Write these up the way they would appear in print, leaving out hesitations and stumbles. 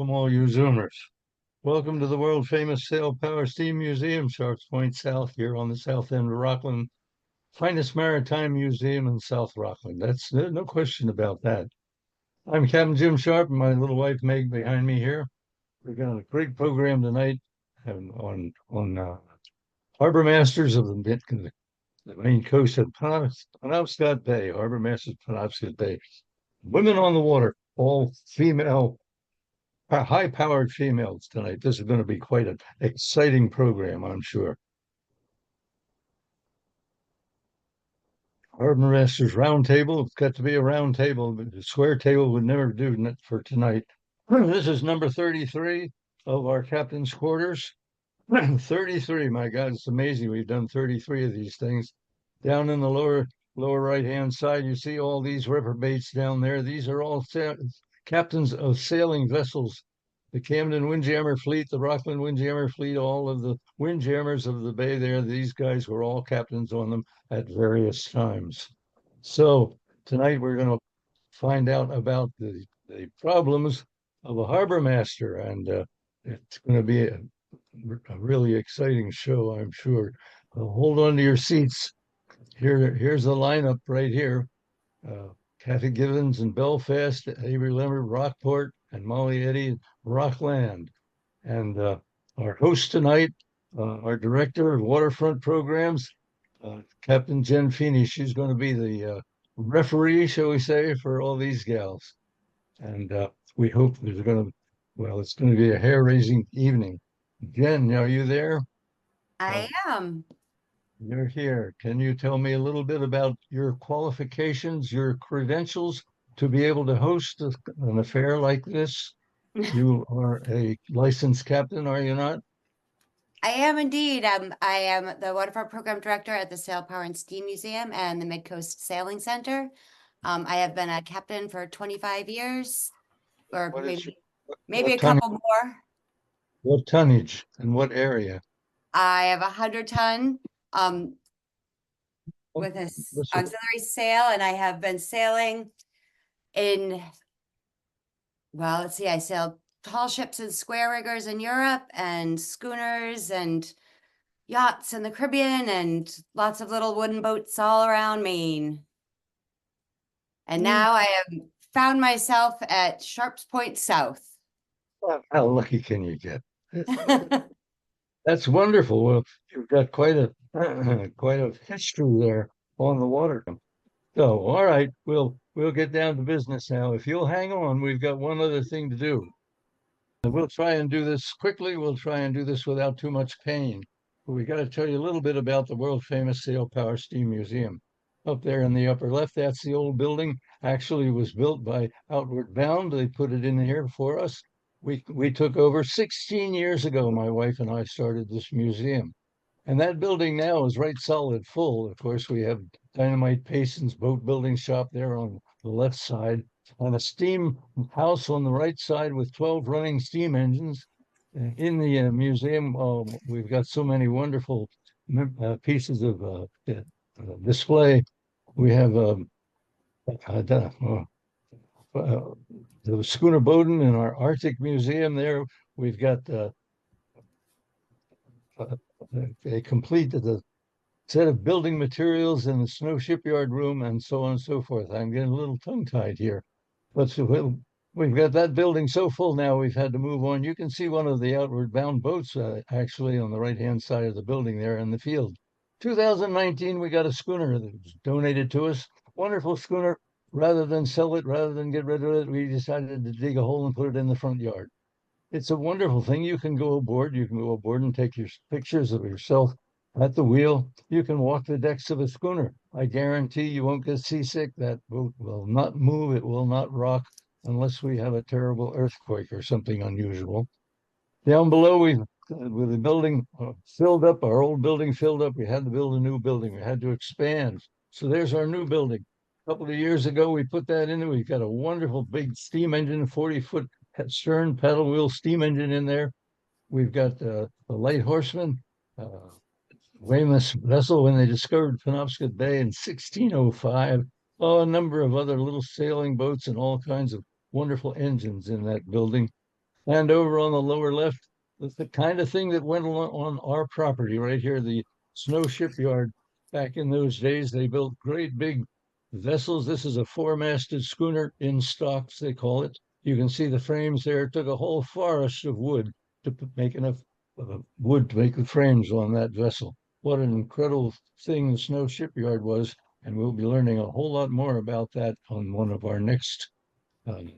welcome all you Zoomers. Welcome to the world famous Sail Power Steam Museum, Sharps Point South, here on the south end of Rockland. Finest maritime museum in South Rockland. There's no question about that. I'm Captain Jim Sharp and my little wife Meg behind me here. We've got a great program tonight on Harbormasters of the Maine coast at Penobscot Bay, Harbormasters Penobscot Bay. Women on the water, all female, high-powered females tonight. This is going to be quite an exciting program, I'm sure. Harbormasters Roundtable. It's got to be a round table, but the square table would never do for tonight. This is number 33 of our captain's quarters. 33, my God, it's amazing. We've done 33 of these things. Down in the lower right-hand side, you see all these reprobates down there. These are all captains of sailing vessels. The Camden Windjammer Fleet, the Rockland Windjammer Fleet, all of the windjammers of the bay there, these guys were all captains on them at various times. So tonight we're going to find out about the problems of a harbor master, and it's going to be a really exciting show, I'm sure. Hold on to your seats. Here's the lineup right here. Kathy Givens in Belfast, Abbie Leonard, Rockport, and Molly Eddy, Rockland. And our host tonight, our director of waterfront programs, Captain Jen Feeney. She's going to be the referee, shall we say, for all these gals. And we hope it's going to be a hair-raising evening. Jen, are you there? I am. You're here. Can you tell me a little bit about your qualifications, your credentials to be able to host an affair like this? You are a licensed captain, are you not? I am indeed. I am the waterfront program director at the Sail Power and Steam Museum and the Midcoast Sailing Center. I have been a captain for 25 years, or maybe a couple more. What tonnage and what area? I have 100-ton with an auxiliary sail, and I have been sailing in, well, let's see, I sailed tall ships and square riggers in Europe and schooners and yachts in the Caribbean and lots of little wooden boats all around Maine. And now I have found myself at Sharps Point South. How lucky can you get? That's wonderful. Well, you've got quite a history there on the water. So, all right, we'll get down to business now. If you'll hang on, we've got one other thing to do. We'll try and do this quickly. We'll try and do this without too much pain. But we got to tell you a little bit about the world famous Sail Power Steam Museum. Up there in the upper left, that's the old building. Actually, it was built by Outward Bound. They put it in here for us. We took over 16 years ago. My wife and I started this museum. And that building now is right solid full. Of course, we have Dynamite Payson's boat building shop there on the left side, and a steam house on the right side with 12 running steam engines. In the museum, we've got so many wonderful pieces of display. We have the schooner Bowden in our Arctic Museum there. We've got they completed the set of building materials in the snow shipyard room and so on and so forth. I'm getting a little tongue-tied here, but we've got that building so full now we've had to move on. You can see one of the Outward Bound boats actually on the right-hand side of the building there in the field. 2019, we got a schooner that was donated to us. Wonderful schooner. Rather than sell it, rather than get rid of it, we decided to dig a hole and put it in the front yard. It's a wonderful thing. You can go aboard and take your pictures of yourself at the wheel. You can walk the decks of a schooner. I guarantee you won't get seasick. That boat will not move. It will not rock unless we have a terrible earthquake or something unusual. Down below, with the building filled up, our old building filled up, we had to build a new building. We had to expand. So there's our new building. A couple of years ago, we put that in. We've got a wonderful big steam engine, 40-foot stern paddle wheel steam engine in there. We've got the Light Horseman, Weymouth's vessel when they discovered Penobscot Bay in 1605. Oh, a number of other little sailing boats and all kinds of wonderful engines in that building. And over on the lower left, that's the kind of thing that went on our property right here, the snow shipyard. Back in those days, they built great big vessels. This is a four-masted schooner in stocks, they call it. You can see the frames there. It took a whole forest of wood to make enough wood to make the frames on that vessel. What an incredible thing the snow shipyard was. And we'll be learning a whole lot more about that on one of um,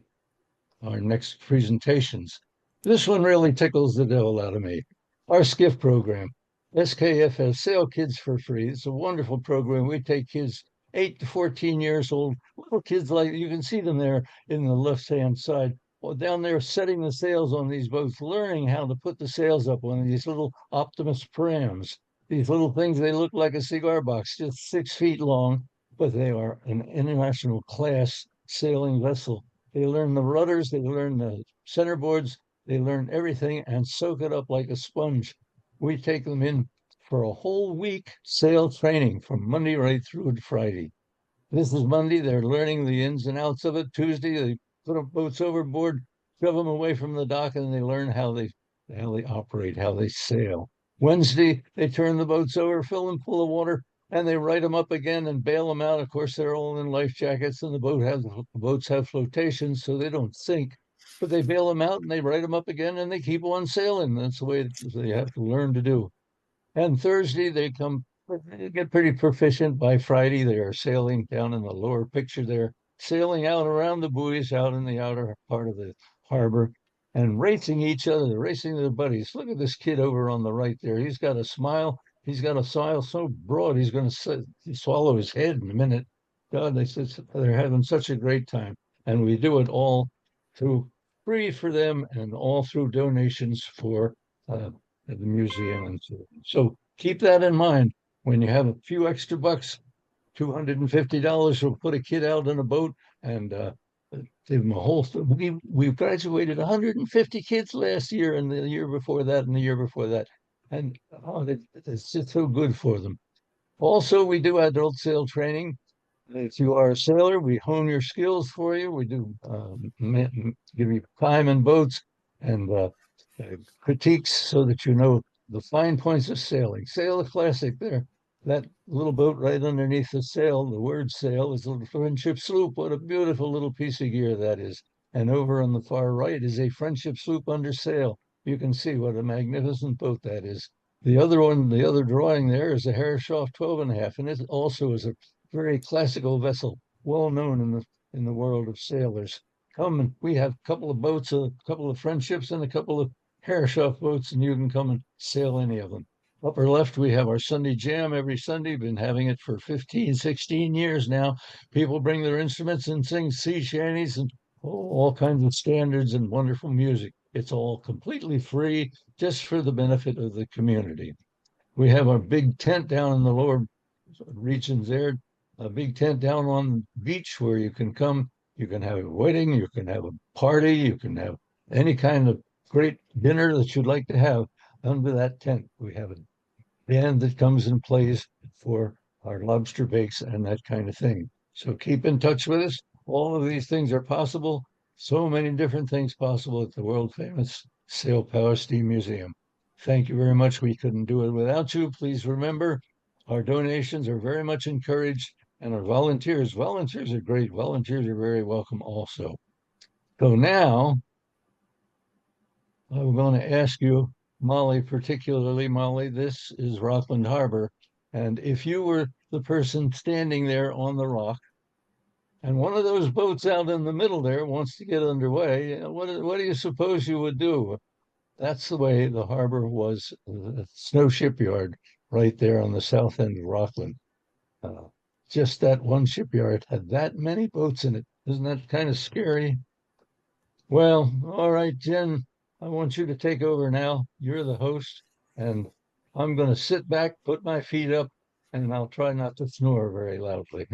our next presentations. This one really tickles the devil out of me. Our skiff program, SKFS, Sail Kids for Free. It's a wonderful program. We take kids 8 to 14 years old, little kids like you can see them there in the left-hand side. Well, down there setting the sails on these boats, learning how to put the sails up on these little Optimus prams. These little things, they look like a cigar box, just 6 feet long, but they are an international class sailing vessel. They learn the rudders, they learn the centerboards, they learn everything and soak it up like a sponge. We take them in for a whole week sail training from Monday right through to Friday. This is Monday. They're learning the ins and outs of it. Tuesday, they put up boats overboard, shove them away from the dock, and they learn how they operate, how they sail. Wednesday, they turn the boats over, fill them full of water, and they right them up again and bail them out. Of course, they're all in life jackets, and the boats have flotations, so they don't sink. But they bail them out and they right them up again, and they keep on sailing. That's the way they have to learn to do. And Thursday, they get pretty proficient. By Friday, they are sailing down in the lower picture there, sailing out around the buoys out in the outer part of the harbor and racing each other, racing their buddies. Look at this kid over on the right there. He's got a smile. He's got a smile so broad, he's going to swallow his head in a minute. God, they're having such a great time. And we do it all through free for them and all through donations for uh, at the museum and so on. So keep that in mind when you have a few extra bucks. $250 will put a kid out on a boat and give them a whole. We graduated 150 kids last year and the year before that and the year before that, and it's just so good for them. Also, we do adult sail training. If you are a sailor, we hone your skills for you. We do give you time in boats and critiques so that you know the fine points of sailing. Sail a classic there. That little boat right underneath the sail, the word sail, is a little friendship sloop. What a beautiful little piece of gear that is. And over on the far right is a friendship sloop under sail. You can see what a magnificent boat that is. The other one, the other drawing there is a Herreshoff 12.5, and it also is a very classical vessel, well known in the world of sailors. Come and we have a couple of boats, a couple of friendships, and a couple of Herreshoff boats, and you can come and sail any of them. Upper left, we have our Sunday jam every Sunday. Been having it for 15, 16 years now. People bring their instruments and sing sea shanties and all kinds of standards and wonderful music. It's all completely free, just for the benefit of the community. We have our big tent down in the lower regions there, a big tent down on the beach where you can come, you can have a wedding, you can have a party, you can have any kind of great dinner that you'd like to have under that tent. We have a band that comes and plays for our lobster bakes and that kind of thing. So keep in touch with us. All of these things are possible. So many different things possible at the world famous Sail Power Steam Museum. Thank you very much. We couldn't do it without you. Please remember, our donations are very much encouraged, and our volunteers are great. Volunteers are very welcome also. So now I'm going to ask you, Molly, particularly Molly, this is Rockland Harbor. And if you were the person standing there on the rock, and one of those boats out in the middle there wants to get underway, what do you suppose you would do? That's the way the harbor was, the snow shipyard right there on the south end of Rockland. Uh, just that one shipyard had that many boats in it. Isn't that kind of scary? Well, all right, Jen, I want you to take over now. You're the host, and I'm going to sit back, put my feet up, and I'll try not to snore very loudly.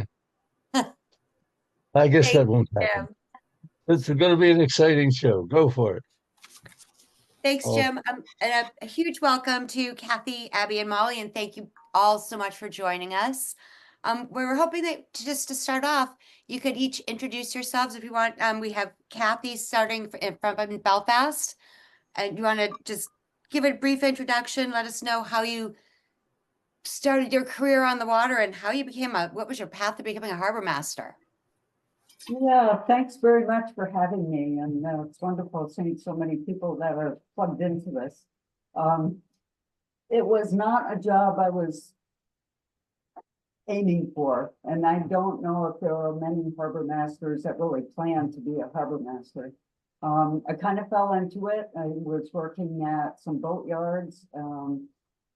I guess Thank that won't you, happen. Jim. It's going to be an exciting show. Go for it. Thanks, Oh, Jim. And a huge welcome to Kathy, Abbie, and Molly, and thank you all so much for joining us. We were hoping that just to start off, you could each introduce yourselves if you want. We have Kathy starting from Belfast, and you want to just give a brief introduction. Let us know how you started your career on the water and how you became what was your path to becoming a harbor master? Yeah, thanks very much for having me, and it's wonderful seeing so many people that are plugged into this. It was not a job I was aiming for, and I don't know if there are many harbor masters that really plan to be a harbor master. I kind of fell into it. I was working at some boat yards,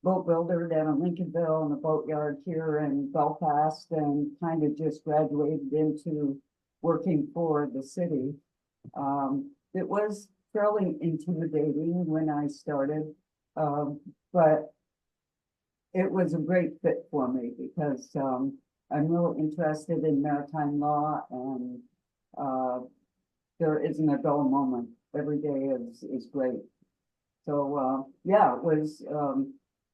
boat builder down in Lincolnville and a boat yard here in Belfast, and kind of just graduated into working for the city. It was fairly intimidating when I started, but it was a great fit for me because I'm real interested in maritime law, and there isn't a dull moment. Every day is great. So yeah, it was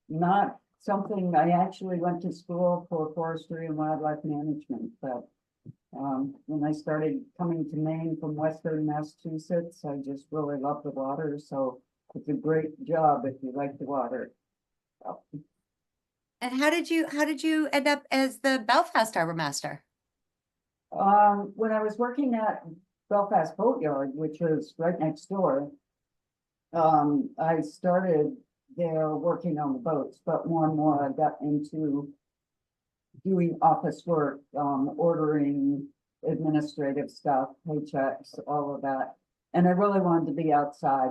not something. I actually went to school for forestry and wildlife management, but when I started coming to Maine from Western Massachusetts, I just really loved the water. So it's a great job if you like the water. And how did you end up as the Belfast harbor master? When I was working at Belfast Boatyard, which was right next door, I started there working on the boats, but more and more I got into doing office work, ordering administrative stuff, paychecks, all of that. And I really wanted to be outside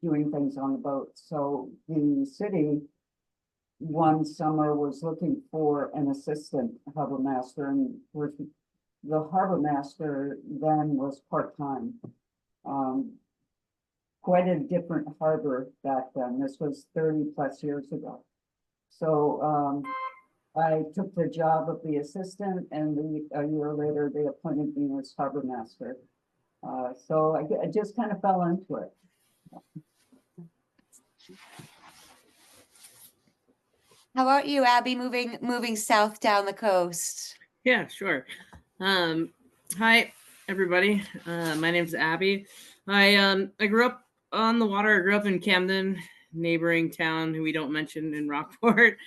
doing things on the boat. So the city one summer was looking for an assistant harbor master, and the harbor master then was part-time. Quite a different harbor back then. This was 30 plus years ago. So I took the job of the assistant, and a year later they appointed me as harbor master. So I just kind of fell into it. How about you, Abbie, moving south down the coast? Yeah, sure. Hi, everybody. My name's Abbie. I grew up on the water. I grew up in Camden, neighboring town who we don't mention in Rockport.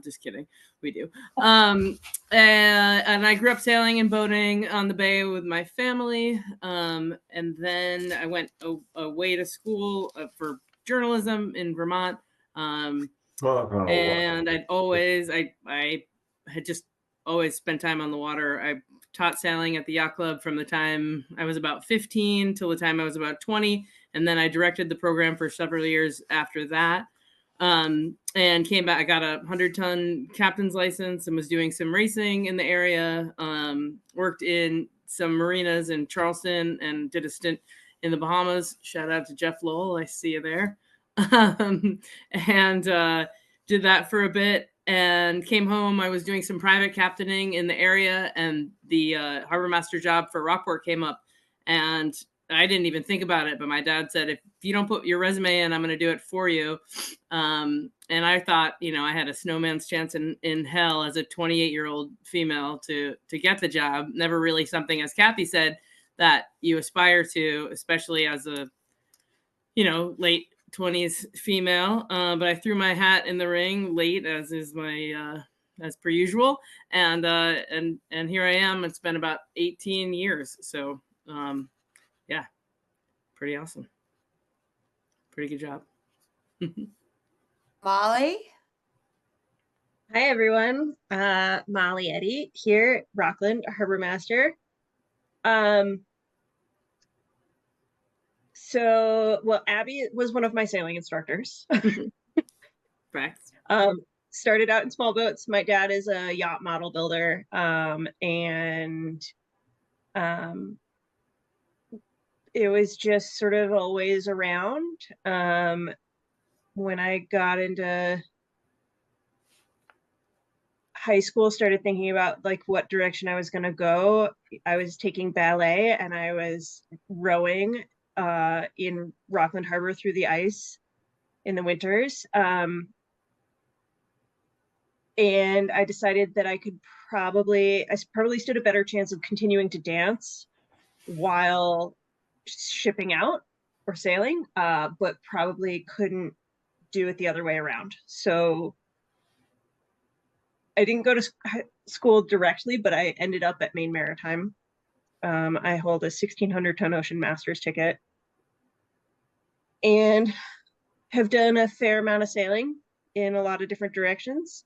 Just kidding, we do. And I grew up sailing and boating on the bay with my family. And then I went away to school for journalism in Vermont. And I had just always spent time on the water. I taught sailing at the yacht club from the time I was about 15 till the time I was about 20. And then I directed the program for several years after that. And came back. I got a 100-ton captain's license and was doing some racing in the area. Worked in some marinas in Charleston and did a stint in the Bahamas. Shout out to Jeff Lowell. I see you there. And did that for a bit and came home. I was doing some private captaining in the area, and the harbor master job for Rockport came up, and I didn't even think about it, but my dad said, if you don't put your resume in, I'm going to do it for you. And I thought, I had a snowman's chance in hell as a 28-year-old female to get the job. Never really something, as Kathy said, that you aspire to, especially as a, late 20s female. But I threw my hat in the ring late, as is my, as per usual. And here I am. It's been about 18 years. So, yeah, pretty awesome. Pretty good job. Molly? Hi, everyone. Molly Eddy here, Rockland Harbormaster. Well, Abbie was one of my sailing instructors. Correct. Started out in small boats. My dad is a yacht model builder. And it was just sort of always around. When I got into high school, started thinking about like what direction I was going to go. I was taking ballet and I was rowing in Rockland Harbor through the ice in the winters. And I decided that I probably stood a better chance of continuing to dance while shipping out or sailing, but probably couldn't do it the other way around. So I didn't go to school directly, but I ended up at Maine Maritime. I hold a 1,600-ton ocean master's ticket and have done a fair amount of sailing in a lot of different directions,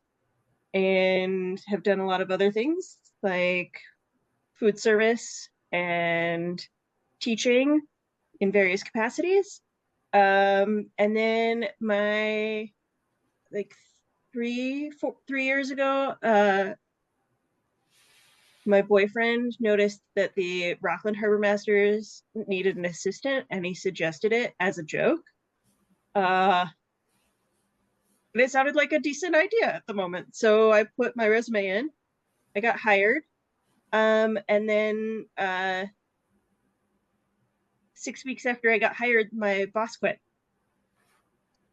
and have done a lot of other things like food service and teaching in various capacities. And then my, like 3 years ago, my boyfriend noticed that the Rockland Harbormasters needed an assistant, and he suggested it as a joke. But it sounded like a decent idea at the moment. So I put my resume in, I got hired. And then 6 weeks after I got hired, my boss quit.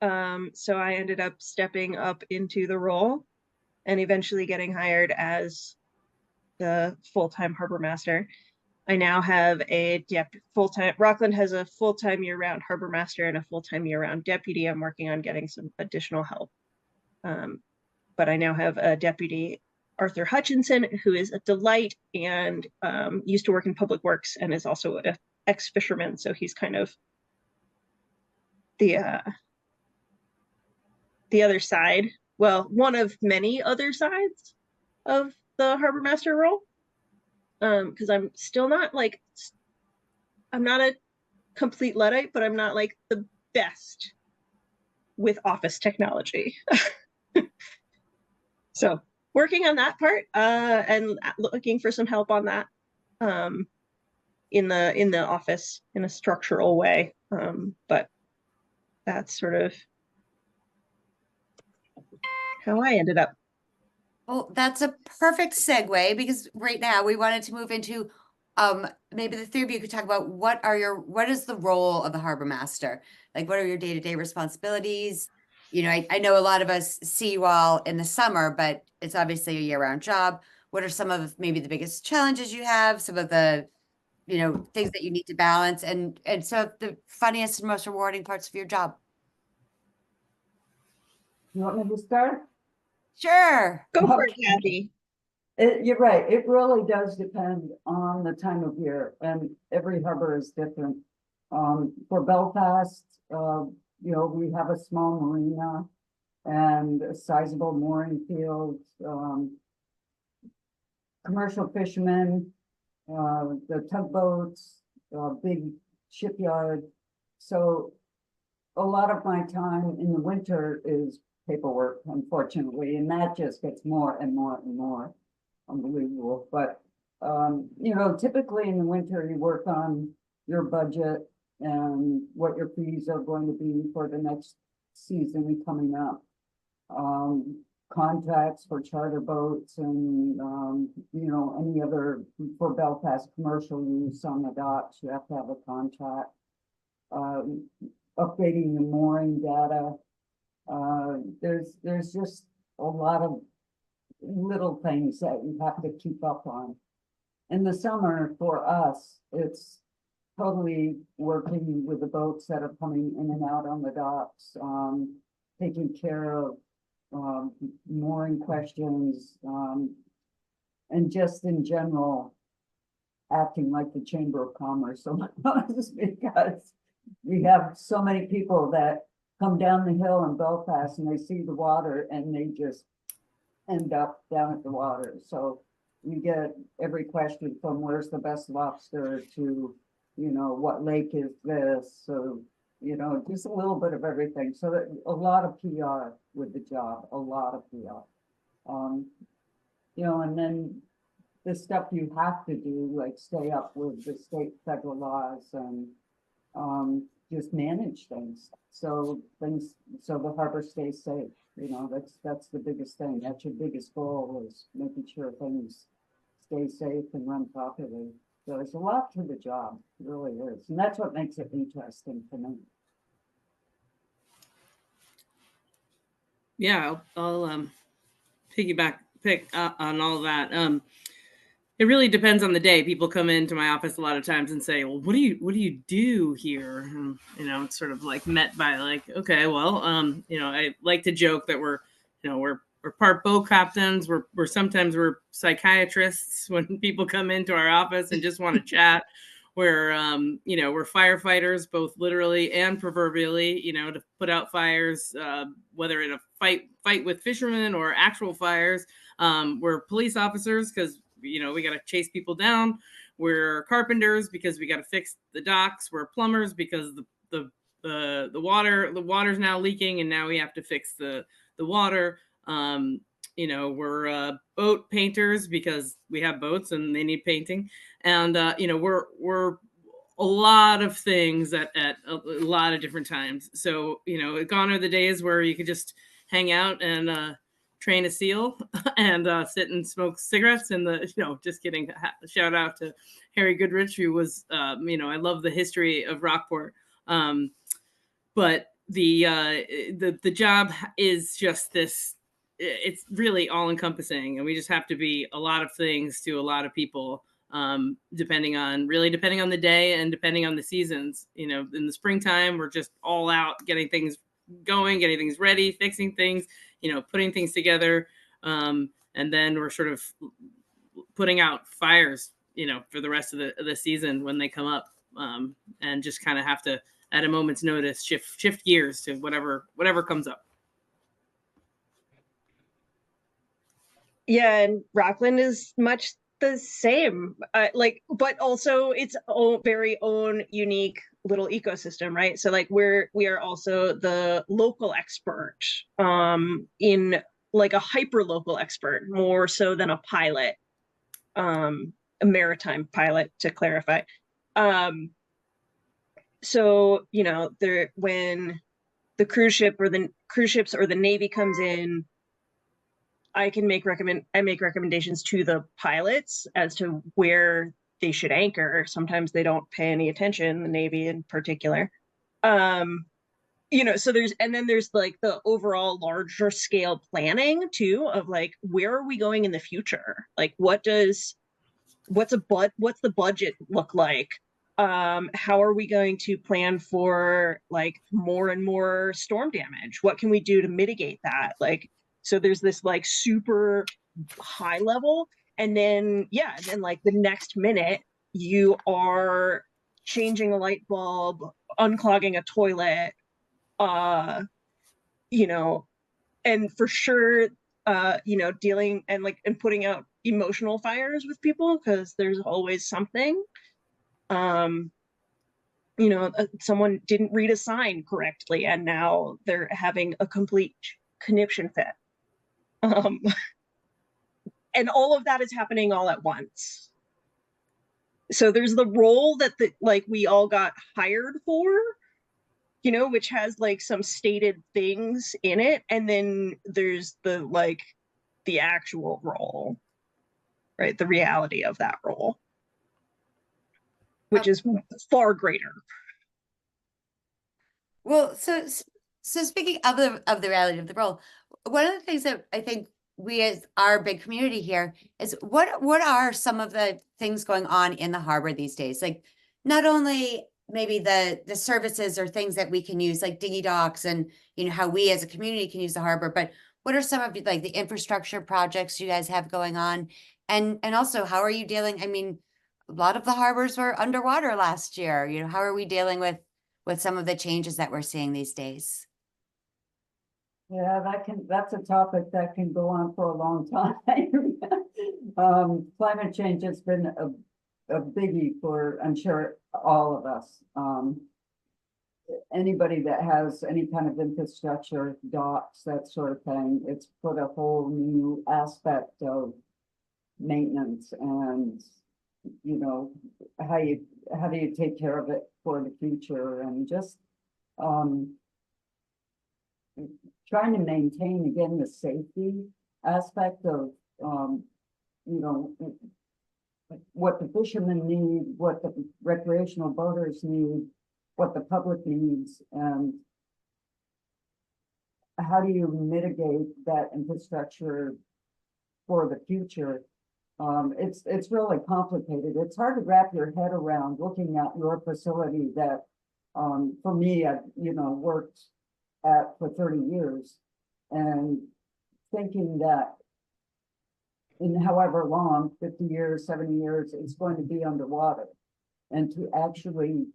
So I ended up stepping up into the role and eventually getting hired as the full-time harbor master. I now have a full-time, Rockland has a full-time year-round harbor master and a full-time year-round deputy. I'm working on getting some additional help. But I now have a deputy, Arthur Hutchinson, who is a delight and used to work in public works and is also an ex-fisherman. So he's kind of the other side. Well, one of many other sides of the harbor master role. Because I'm still not like, I'm not a complete Luddite, but I'm not like the best with office technology. So working on that part and looking for some help on that in the office in a structural way. But that's sort of how I ended up. Well, that's a perfect segue, because right now we wanted to move into maybe the three of you could talk about what is the role of the harbor master? Like, what are your day-to-day responsibilities? You know, I know a lot of us see you all in the summer, but it's obviously a year-round job. What are some of maybe the biggest challenges you have, some of the, you know, things that you need to balance, and so the funniest and most rewarding parts of your job? You want me to start? Sure. Go for it, Okay. Abbie. You're right. It really does depend on the time of year, and every harbor is different. For Belfast, you know, we have a small marina and a sizable mooring field. Commercial fishermen, the tugboats, big shipyard. So a lot of my time in the winter is paperwork, unfortunately, and that just gets more and more and more unbelievable. But you know, typically in the winter you work on your budget and what your fees are going to be for the next season coming up. Contracts for charter boats and you know, any other for Belfast commercial use on the docks, you have to have a contract. Updating the mooring data. There's just a lot of little things that you have to keep up on. In the summer, for us, it's totally working with the boats that are coming in and out on the docks, taking care of mooring questions, and just in general, acting like the Chamber of Commerce. So because we have so many people that come down the hill in Belfast and they see the water and they just end up down at the water. So you get every question from where's the best lobster to, you know, what lake is this? So, you know, just a little bit of everything. So that a lot of PR with the job, a lot of PR. You know, and then the stuff you have to do, like stay up with the state federal laws and just manage things. So the harbor stays safe. You know, that's the biggest thing. That's your biggest goal, is making sure things stay safe and run properly. So there's a lot to the job, it really is. And that's what makes it interesting for me. Yeah, I'll pick on all that. It really depends on the day. People come into my office a lot of times and say, "Well, what do you do here?" And, it's sort of like met by like, okay, well, I like to joke that we're part boat captains. We're sometimes psychiatrists when people come into our office and just want to chat. We're firefighters, both literally and proverbially, to put out fires, whether in a fight with fishermen or actual fires. We're police officers because we got to chase people down. We're carpenters because we got to fix the docks. We're plumbers because the water's now leaking and now we have to fix the water. We're boat painters because we have boats and they need painting. And we're a lot of things at a lot of different times. So gone are the days where you could just hang out and train a seal and sit and smoke cigarettes and just kidding. Shout out to Harry Goodrich, who was I love the history of Rockport, but the job is just this. It's really all encompassing, and we just have to be a lot of things to a lot of people, depending on the day and depending on the seasons. In the springtime, we're just all out getting things going, getting things ready, fixing things, putting things together. And then we're sort of putting out fires, for the rest of the season when they come up, and just kind of have to, at a moment's notice, shift gears to whatever comes up. Yeah, and Rockland is much the same, but also its own very own unique little ecosystem, right? So like we are also the local expert, in like a hyper local expert, more so than a pilot, a maritime pilot, to clarify. So when the cruise ships or the Navy comes in, I make recommendations to the pilots as to where they should anchor. Sometimes they don't pay any attention, the Navy in particular. So there's like the overall larger scale planning too, of like, where are we going in the future? Like, what's the budget look like? How are we going to plan for like more and more storm damage? What can we do to mitigate that? Like, so there's this like super high level, and then like the next minute you are changing a light bulb, unclogging a toilet, and for sure, dealing and putting out emotional fires with people, because there's always something. Someone didn't read a sign correctly and now they're having a complete conniption fit. And all of that is happening all at once. So there's the role that we all got hired for, which has like some stated things in it. And then there's the actual role, right? The reality of that role, which is far greater. Well, so speaking of the reality of the role, one of the things that I think we as our big community here is what are some of the things going on in the harbor these days? Like, not only maybe the services or things that we can use, like dinghy docks and how we as a community can use the harbor, but what are some of like the infrastructure projects you guys have going on? And also, how are you dealing? I mean, a lot of the harbors were underwater last year. How are we dealing with some of the changes that we're seeing these days? Yeah, that's a topic that can go on for a long time. Climate change has been a biggie for, I'm sure, all of us. Anybody that has any kind of infrastructure, docks, that sort of thing, it's put a whole new aspect of maintenance and, how do you take care of it for the future, and just trying to maintain, again, the safety aspect of, what the fishermen need, what the recreational boaters need, what the public needs, and how do you mitigate that infrastructure for the future. It's really complicated. It's hard to wrap your head around looking at your facility that, for me, I've, worked at for 30 years and thinking that in however long, 50 years, 70 years, it's going to be underwater. And to actually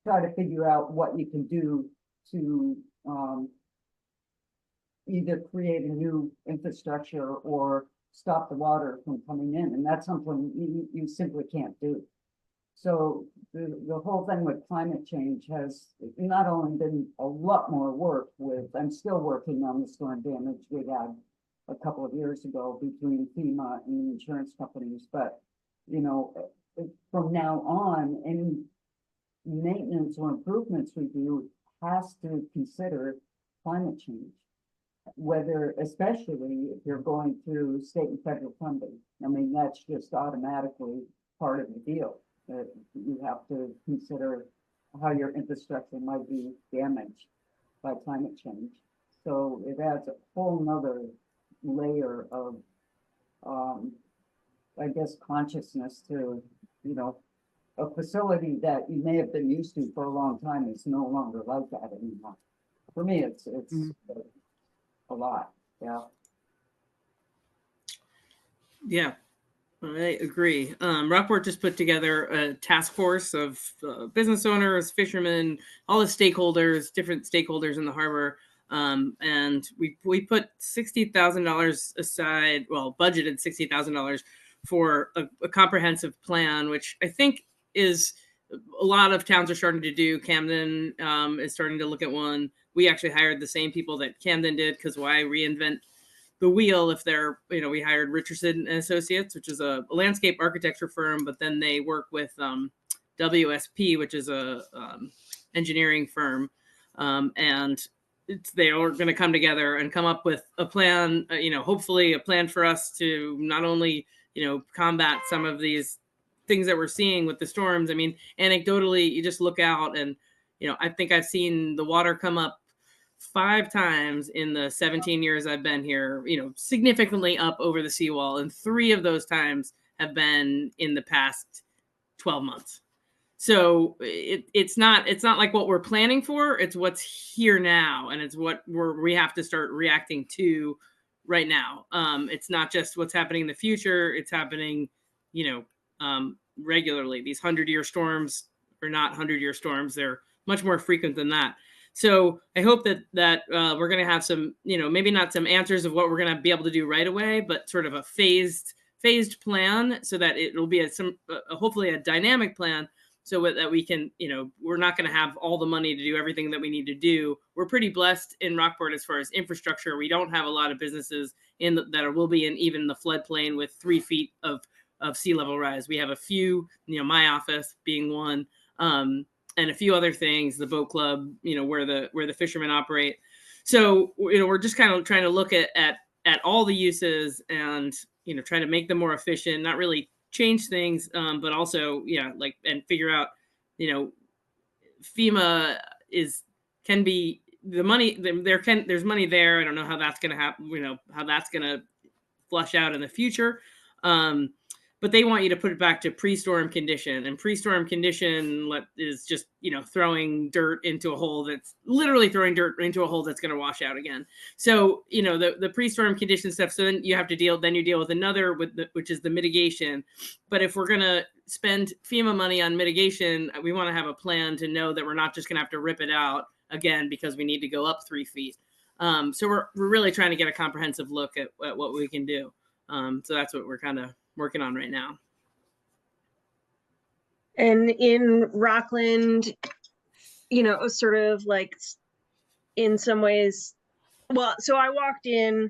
try to figure out what you can do to either create a new infrastructure or stop the water from coming in. And that's something you simply can't do. So the whole thing with climate change has not only been a lot more work with, I'm still working on the storm damage we had a couple of years ago between FEMA and the insurance companies, but from now on, any maintenance or improvements we do has to consider climate change, whether, especially if you're going through state and federal funding. I mean, that's just automatically part of the deal, that you have to consider how your infrastructure might be damaged by climate change. So it adds a whole nother layer of, I guess, consciousness to, a facility that you may have been used to for a long time is no longer like that anymore. For me, it's a lot. Yeah. Yeah, I agree. Rockport just put together a task force of business owners, fishermen, all the stakeholders, different stakeholders in the harbor. And we put $60,000 aside, well, budgeted $60,000 for a comprehensive plan, which I think is a lot of towns are starting to do. Camden is starting to look at one. We actually hired the same people that Camden did, because why reinvent the wheel if they're, we hired Richardson and Associates, which is a landscape architecture firm, but then they work with WSP, which is a engineering firm. And they are going to come together and come up with a plan, hopefully a plan for us to not only, combat some of these things that we're seeing with the storms. I mean, anecdotally, you just look out and, I think I've seen the water come up 5 times in the 17 years I've been here, significantly up over the seawall. And 3 of those times have been in the past 12 months. So it's not like what we're planning for. It's what's here now. And it's what we have to start reacting to right now. It's not just what's happening in the future. It's happening, regularly. These 100-year storms are not 100-year storms. They're much more frequent than that. So I hope that we're going to have some, maybe not some answers of what we're going to be able to do right away, but sort of a phased plan, so that it'll be hopefully a dynamic plan, so that we can, we're not going to have all the money to do everything that we need to do. We're pretty blessed in Rockport as far as infrastructure. We don't have a lot of businesses that will be in even the floodplain with 3 feet of sea level rise. We have a few, my office being one, and a few other things, the boat club, where the fishermen operate. So, we're just kind of trying to look at all the uses and, try to make them more efficient, not really change things, but also, and figure out, FEMA can be the money there's money there. I don't know how that's going to happen, how that's going to flush out in the future. But they want you to put it back to pre-storm condition, and pre-storm condition is just, throwing dirt into a hole that's literally throwing dirt into a hole that's going to wash out again. So, the pre-storm condition stuff. So then you have to deal with another which is the mitigation. But if we're going to spend FEMA money on mitigation, we want to have a plan to know that we're not just going to have to rip it out again because we need to go up 3 feet. So we're really trying to get a comprehensive look at what we can do. So that's what we're kind of working on right now. And in Rockland, sort of like in some ways, well, so I walked in,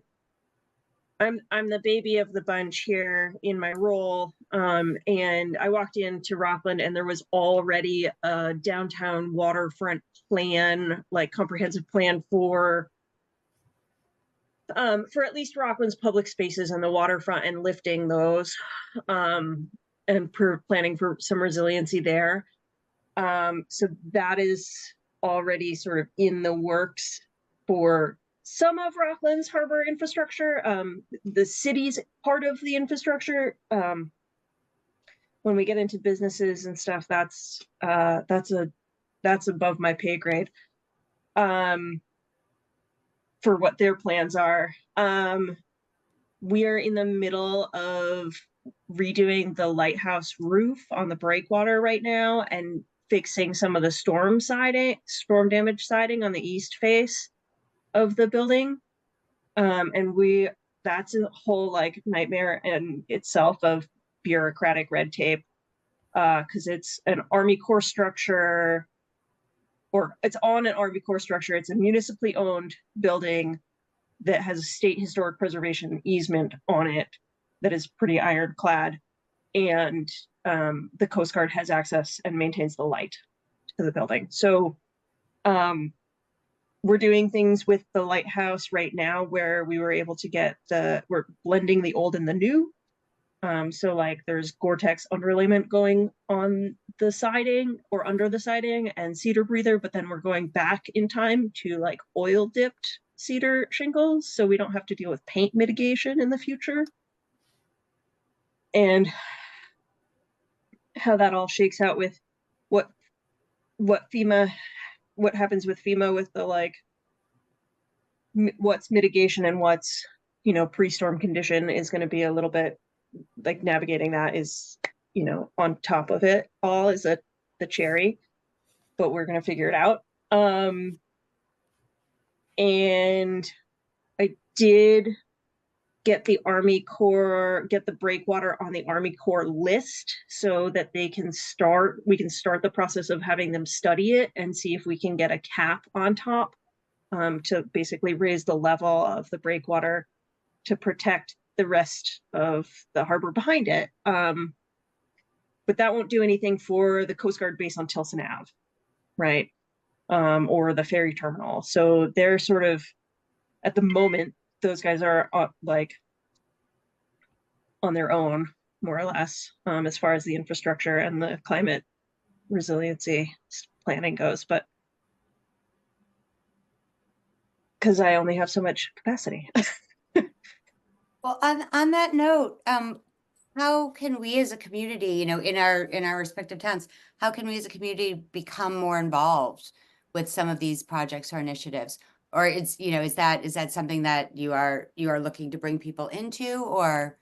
I'm the baby of the bunch here in my role. And I walked into Rockland and there was already a downtown waterfront plan, like comprehensive plan for at least Rockland's public spaces on the waterfront and lifting those, and planning for some resiliency there. So that is already sort of in the works for some of Rockland's harbor infrastructure, the city's part of the infrastructure. When we get into businesses and stuff, that's above my pay grade. For what their plans are. We are in the middle of redoing the lighthouse roof on the breakwater right now and fixing some of the storm damage siding on the east face of the building. And that's a whole like nightmare in itself of bureaucratic red tape, because it's an Army Corps structure, or it's on an Army Corps structure. It's a municipally owned building that has a state historic preservation easement on it that is pretty ironclad. And the Coast Guard has access and maintains the light to the building. So we're doing things with the lighthouse right now where we were able to we're blending the old and the new. So like there's Gore-Tex underlayment going on the siding or under the siding and cedar breather, but then we're going back in time to like oil dipped cedar shingles so we don't have to deal with paint mitigation in the future. And how that all shakes out with what happens with FEMA with the like what's mitigation and what's, you know, pre-storm condition is going to be a little bit like navigating that is, you know, on top of it all is the cherry, but we're going to figure it out. And I did get the Army Corps, get the breakwater on the Army Corps list so that we can start the process of having them study it and see if we can get a cap on top to basically raise the level of the breakwater to protect the rest of the harbor behind it. But that won't do anything for the Coast Guard base on Tilson Ave, right? Or the ferry terminal. So they're sort of, at the moment, those guys are like on their own, more or less, as far as the infrastructure and the climate resiliency planning goes. But because I only have so much capacity. Well, on that note, how can we as a community, you know, in our respective towns, how can we as a community become more involved with some of these projects or initiatives? Or it's, you know, is that something that you are looking to bring people into, or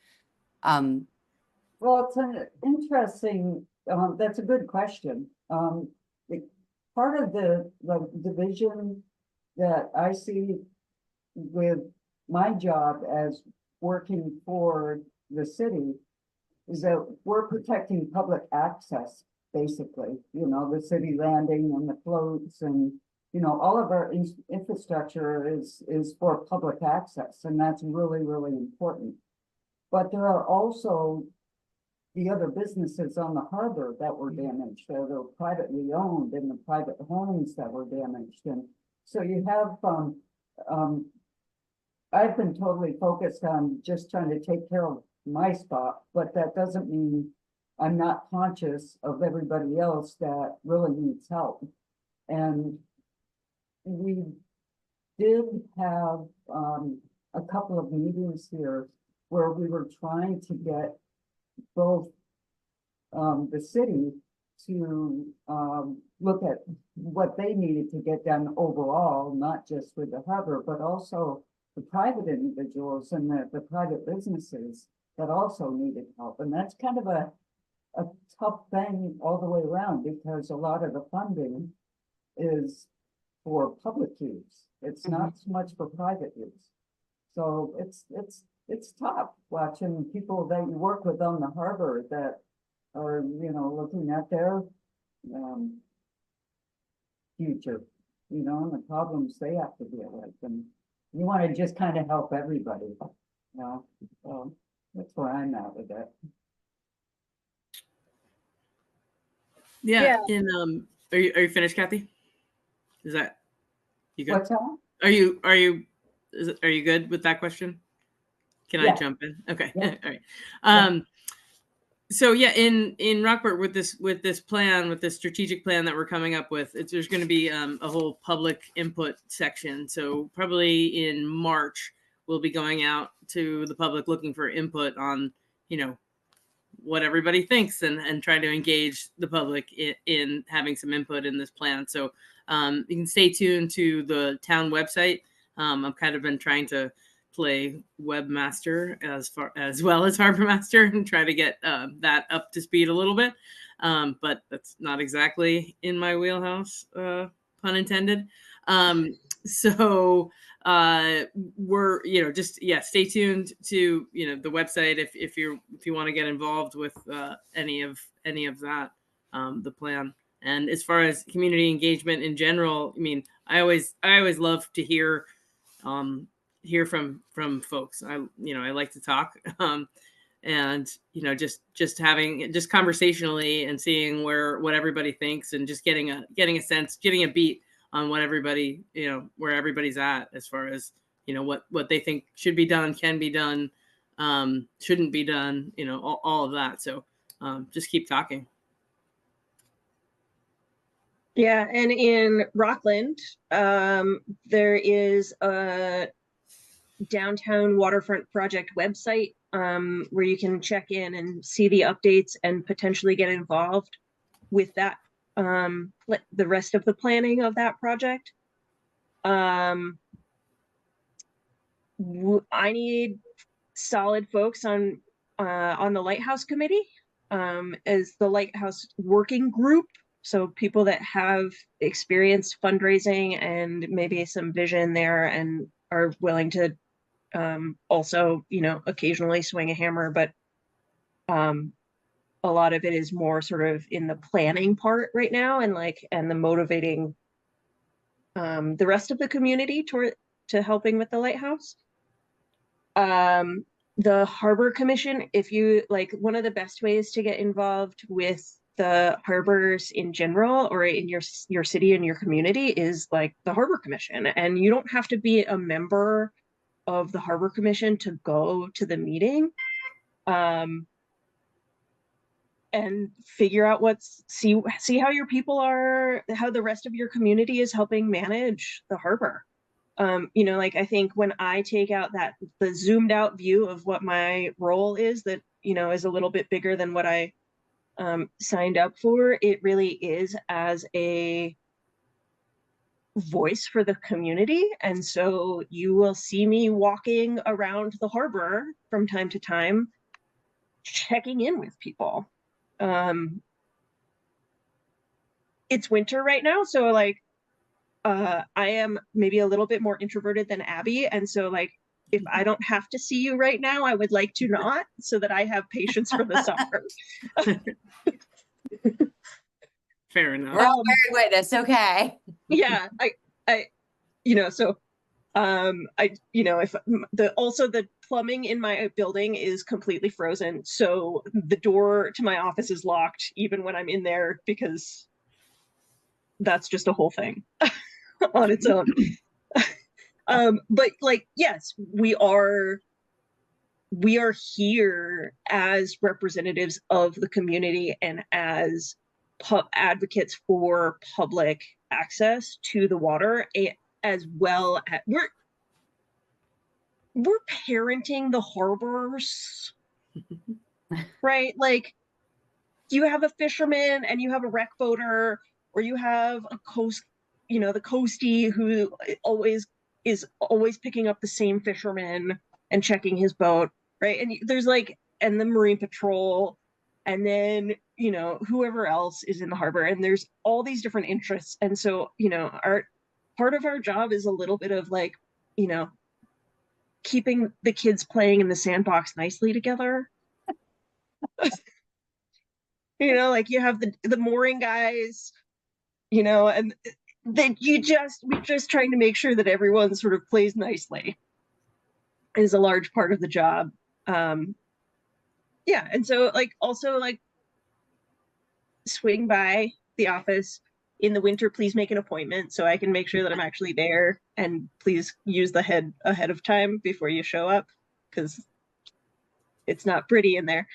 Well, it's an interesting, that's a good question. Part of the division that I see with my job as working for the city is that we're protecting public access, basically, you know, the city landing and the floats and, you know, all of our infrastructure is for public access, and that's really, really important. But there are also the other businesses on the harbor that were damaged, that are privately owned, and the private homes that were damaged. And so you have, I've been totally focused on just trying to take care of my spot, but that doesn't mean I'm not conscious of everybody else that really needs help. And we did have a couple of meetings here where we were trying to get both the city to look at what they needed to get done overall, not just with the harbor, but also the private individuals and the private businesses that also needed help. And that's kind of a tough thing all the way around, because a lot of the funding is for public use. It's not so much for private use. So it's tough watching people that you work with on the harbor that are, you know, looking at their future, you know, and the problems they have to deal with. And you want to just kind of help everybody, you know. So that's where I'm at with it. Yeah. And are you finished, Kathy? Is that you good? What's that? Are you good with that question? Can I jump in? Okay. Yeah. All right. So yeah, in Rockport with this plan, with this strategic plan that we're coming up with, there's going to be a whole public input section. So probably in March we'll be going out to the public looking for input on, what everybody thinks and trying to engage the public in having some input in this plan. So you can stay tuned to the town website. I've kind of been trying to play webmaster as well as Harbormaster and try to get that up to speed a little bit. But that's not exactly in my wheelhouse, pun intended. So we're just stay tuned to the website if you want to get involved with any of that, the plan. And as far as community engagement in general, I mean, I always love to hear from folks. I like to talk, and just having conversationally and seeing what everybody thinks, and just getting a sense, getting a beat on what everybody, where everybody's at as far as what they think should be done, can be done, shouldn't be done, all of that. So just keep talking. Yeah, and in Rockland, there is a downtown waterfront project website where you can check in and see the updates and potentially get involved with that, the rest of the planning of that project. I need solid folks on the Lighthouse Committee as the Lighthouse Working Group. So people that have experienced fundraising and maybe some vision there and are willing to also, occasionally swing a hammer, but a lot of it is more sort of in the planning part right now, and the motivating the rest of the community to helping with the lighthouse. The Harbor Commission, if you one of the best ways to get involved with the harbors in general or in your city and your community is the Harbor Commission. And you don't have to be a member of the Harbor Commission to go to the meeting. And figure out see how your people are, how the rest of your community is helping manage the harbor. I think when I take out the zoomed out view of what my role is, that, is a little bit bigger than what I signed up for, it really is as a voice for the community. And so you will see me walking around the harbor from time to time, checking in with people. It's winter right now, so I am maybe a little bit more introverted than Abbie, and so if I don't have to see you right now, I would like to not, so that I have patience for the summer. Fair enough. We're all bearing witness, okay. Yeah, if the plumbing in my building is completely frozen, so the door to my office is locked even when I'm in there, because that's just a whole thing on its own. But yes, we are here as representatives of the community and as advocates for public access to the water, as well as we're parenting the harbors, right? You have a fisherman and you have a wreck boater, or you have a coast, the coastie who is always picking up the same fisherman and checking his boat, right? And there's and the Marine Patrol, and then, whoever else is in the harbor, and there's all these different interests. And so, part of our job is a little bit of keeping the kids playing in the sandbox nicely together. You have the mooring guys, and then we're just trying to make sure that everyone sort of plays nicely is a large part of the job. Yeah, and so also swing by the office in the winter. Please make an appointment so I can make sure that I'm actually there, and please use the head ahead of time before you show up, because it's not pretty in there.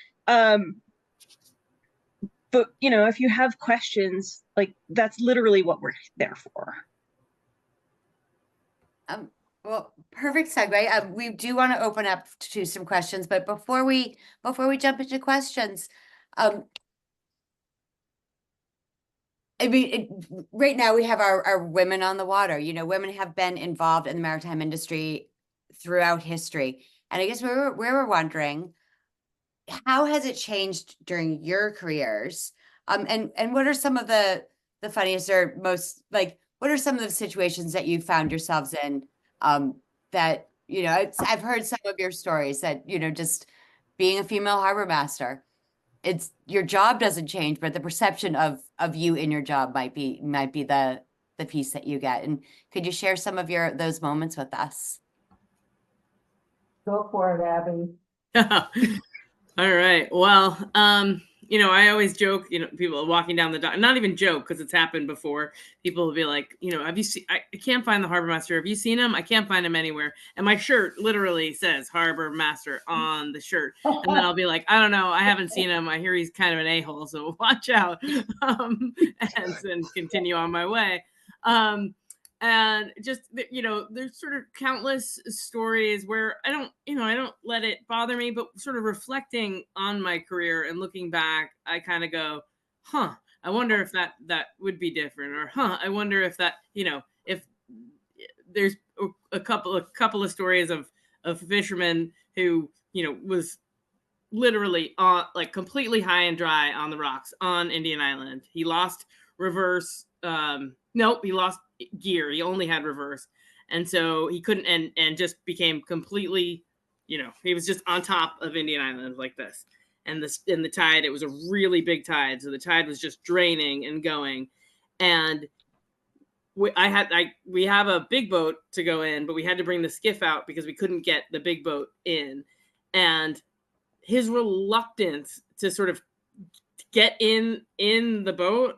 but you know, if you have questions, like that's literally what we're there for. Well, perfect segue. We do want to open up to some questions, but before we jump into questions, I mean, right now we have our women on the water. You know, women have been involved in the maritime industry throughout history, and I guess we were wondering, how has it changed during your careers? And what are some of the funniest or most like what are some of the situations that you found yourselves in? That you know, I've heard some of your stories that you know, just being a female harbor master, it's your job doesn't change, but the perception of you in your job might be the piece that you get. And could you share some of those moments with us? Go for it, Abbie. All right. Well, you know, I always joke, you know, people walking down the dock, not even joke because it's happened before. People will be like, you know, have you seen, I can't find the harbor master. Have you seen him? I can't find him anywhere. And my shirt literally says harbor master on the shirt. And then I'll be like, I don't know. I haven't seen him. I hear he's kind of an a-hole. So watch out. And then continue on my way. And just, you know, there's sort of countless stories where I don't let it bother me, but sort of reflecting on my career and looking back, I kind of go, huh, I wonder if that would be different, or I wonder if that, you know, if there's a couple of stories of fishermen who, you know, was literally on like completely high and dry on the rocks on Indian Island. He lost reverse. Nope, he lost gear. He only had reverse. And so he couldn't, and just became completely, you know, he was just on top of Indian Island like this. And in the tide, it was a really big tide. So the tide was just draining and going. And we have a big boat to go in, but we had to bring the skiff out because we couldn't get the big boat in. And his reluctance to sort of get in the boat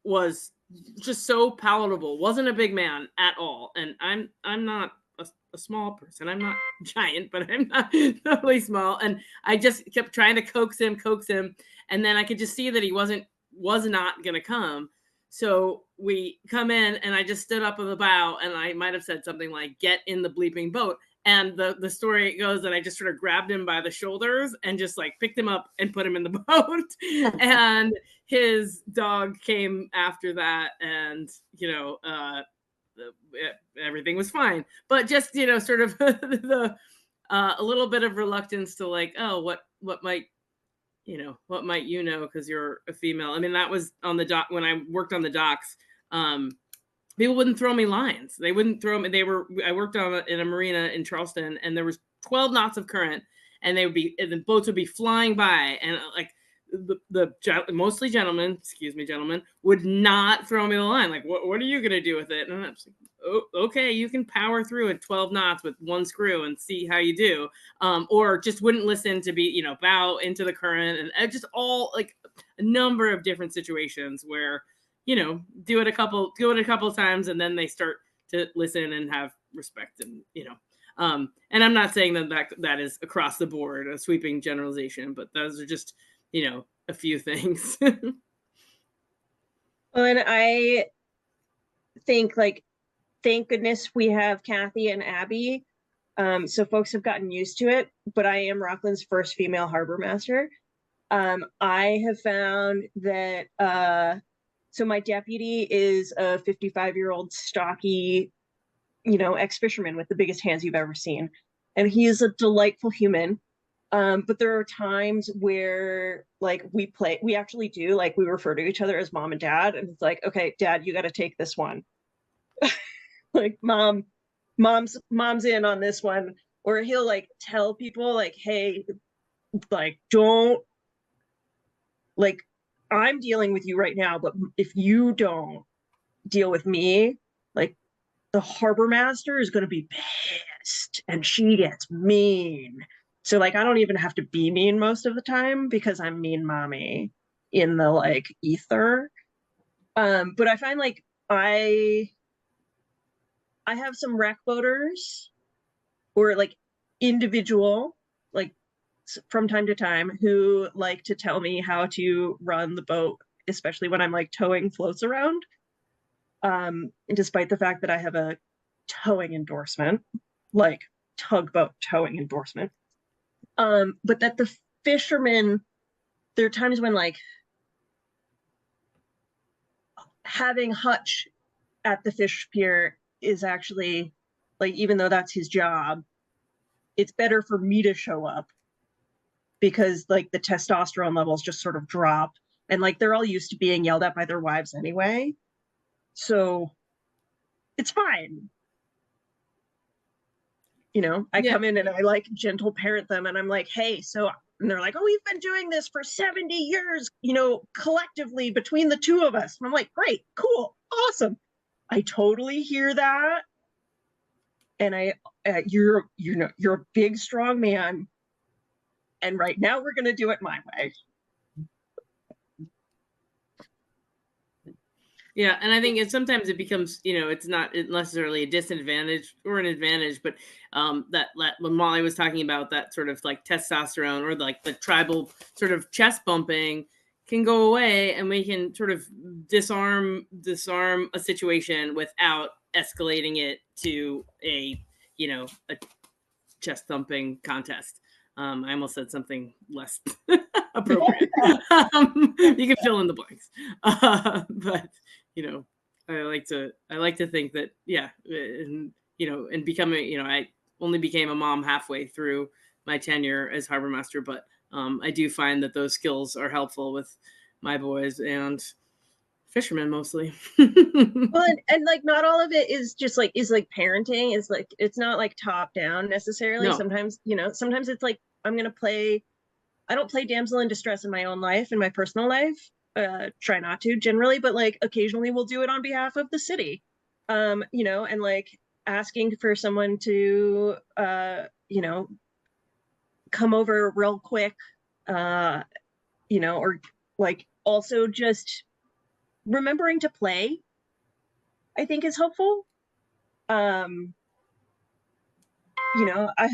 was just so palatable. Wasn't a big man at all. And I'm not a small person. I'm not giant, but I'm not totally small. And I just kept trying to coax him. And then I could just see that he was not going to come. So we come in and I just stood up on the bow and I might've said something like, get in the bleeping boat. And the story goes that I just sort of grabbed him by the shoulders and just like picked him up and put him in the boat. And his dog came after that, and you know, everything was fine. But just, you know, sort of a little bit of reluctance to like, oh, what might you know, because you're a female. I mean, that was on the dock when I worked on the docks. People wouldn't throw me lines. They wouldn't throw me. I worked in a marina in Charleston, and there was 12 knots of current, and the boats would be flying by, and like mostly gentlemen, would not throw me the line. Like, what are you gonna do with it? And I'm just like, oh, okay, you can power through at 12 knots with one screw and see how you do. Or just wouldn't listen to be, you know, bow into the current, and just all like a number of different situations where, you know, do it a couple of times, and then they start to listen and have respect, and you know, and I'm not saying that is across the board a sweeping generalization, but those are just, you know, a few things. Well, and I think like, thank goodness we have Kathy and Abbie. So folks have gotten used to it, but I am Rockland's first female harbor master. I have found that, so my deputy is a 55-year-old stocky, you know, ex-fisherman with the biggest hands you've ever seen. And he is a delightful human. But there are times where like we actually do, like we refer to each other as mom and dad. And it's like, okay, dad, you got to take this one. Like mom's in on this one. Or he'll like tell people like, hey, like, don't, like, I'm dealing with you right now, but if you don't deal with me, like the harbor master is going to be pissed and she gets mean. So like, I don't even have to be mean most of the time because I'm mean mommy in the like ether. But I find like I have some wreck boaters or like individual, like from time to time who like to tell me how to run the boat, especially when I'm like towing floats around. Despite the fact that I have a towing endorsement, like tugboat towing endorsement. But that the fishermen, there are times when like having Hutch at the fish pier is actually like, even though that's his job, it's better for me to show up because like the testosterone levels just sort of drop, and like they're all used to being yelled at by their wives anyway. So it's fine. You know, I come in and I like gentle parent them and I'm like, hey, so, and they're like, oh, we've been doing this for 70 years, you know, collectively between the two of us. And I'm like, great, cool, awesome. I totally hear that. And you're a big, strong man. And right now we're going to do it my way. Yeah, and I think sometimes it becomes, you know, it's not necessarily a disadvantage or an advantage, but that when Molly was talking about that sort of like testosterone or like the tribal sort of chest bumping can go away, and we can sort of disarm a situation without escalating it to a, you know, a chest thumping contest. I almost said something less appropriate. You can fill in the blanks, but you know, I like to think that, yeah, and, you know, and becoming, you know, I only became a mom halfway through my tenure as Harbormaster, but I do find that those skills are helpful with my boys and fishermen mostly. Well, and like not all of it is just like parenting. Is like, it's not like top down necessarily. No. Sometimes, you know, sometimes it's like I don't play damsel in distress in my own life, in my personal life. Try not to generally, but like occasionally we'll do it on behalf of the city. You know, and like asking for someone to you know, come over real quick, you know, or like also just remembering to play, I think is helpful. You know, I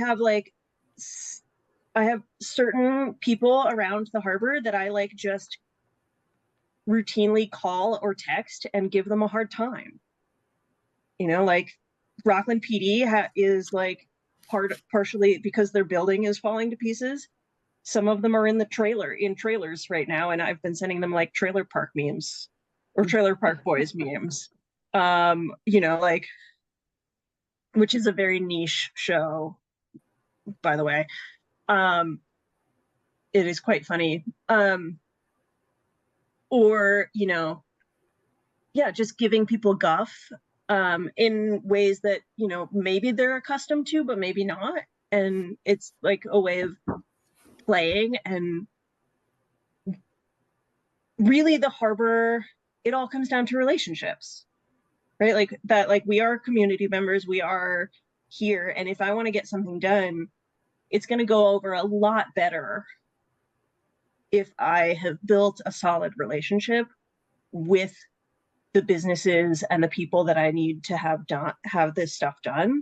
have certain people around the harbor that I like just routinely call or text and give them a hard time. You know, like Rockland PD is like partially because their building is falling to pieces. Some of them are in trailers right now, and I've been sending them like trailer park memes or trailer park boys memes. You know, like, which is a very niche show, by the way. It is quite funny. Or, you know, yeah, just giving people guff in ways that, you know, maybe they're accustomed to, but maybe not. And it's like a way of playing. And really the harbor, it all comes down to relationships, right? Like that, like we are community members, we are here. And if I want to get something done, it's going to go over a lot better if I have built a solid relationship with the businesses and the people that I need to have this stuff done,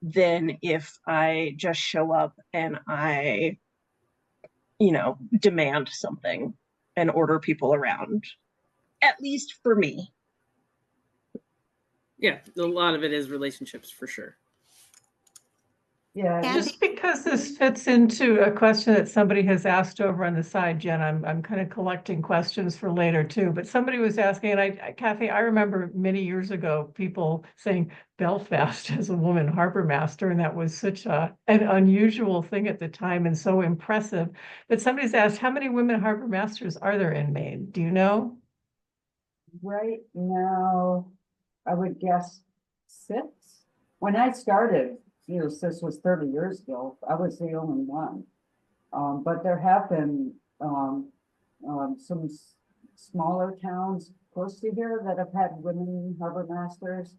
than if I just show up and I, you know, demand something and order people around, at least for me. Yeah, a lot of it is relationships for sure. Yeah, Just because this fits into a question that somebody has asked over on the side, Jen, I'm kind of collecting questions for later too, but somebody was asking, and Kathy, I remember many years ago, people saying Belfast as a woman harbor master, and that was such an unusual thing at the time and so impressive. But somebody's asked, how many women harbor masters are there in Maine? Do you know? right now, I would guess 6. When I started, you know, this was 30 years ago, I was the only one. But there have been some smaller towns close to here that have had women harbor masters.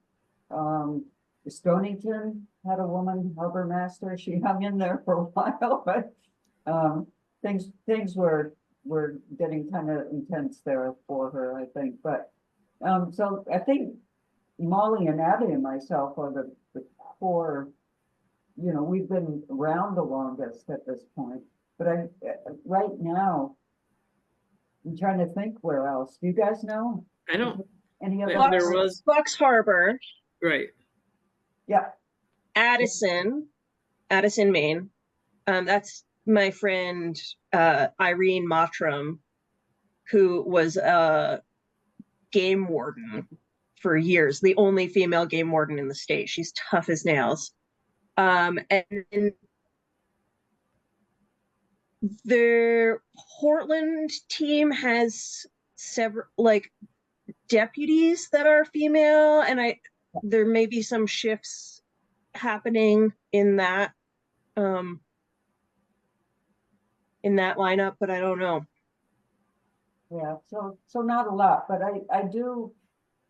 Stonington had a woman harbor master. She hung in there for a while, but things were getting kind of intense there for her, I think. But so I think Molly and Abbie and myself are the core. You know, we've been around the longest at this point. But right now, I'm trying to think where else. Do you guys know? I don't, Any other? There was- Fox Harbor, right. Yeah, Addison, Maine. That's my friend Irene Mottram, who was a game warden for years, the only female game warden in the state. She's tough as nails. And their Portland team has several like deputies that are female, and there may be some shifts happening in that lineup, but I don't know. yeah, so not a lot, but I do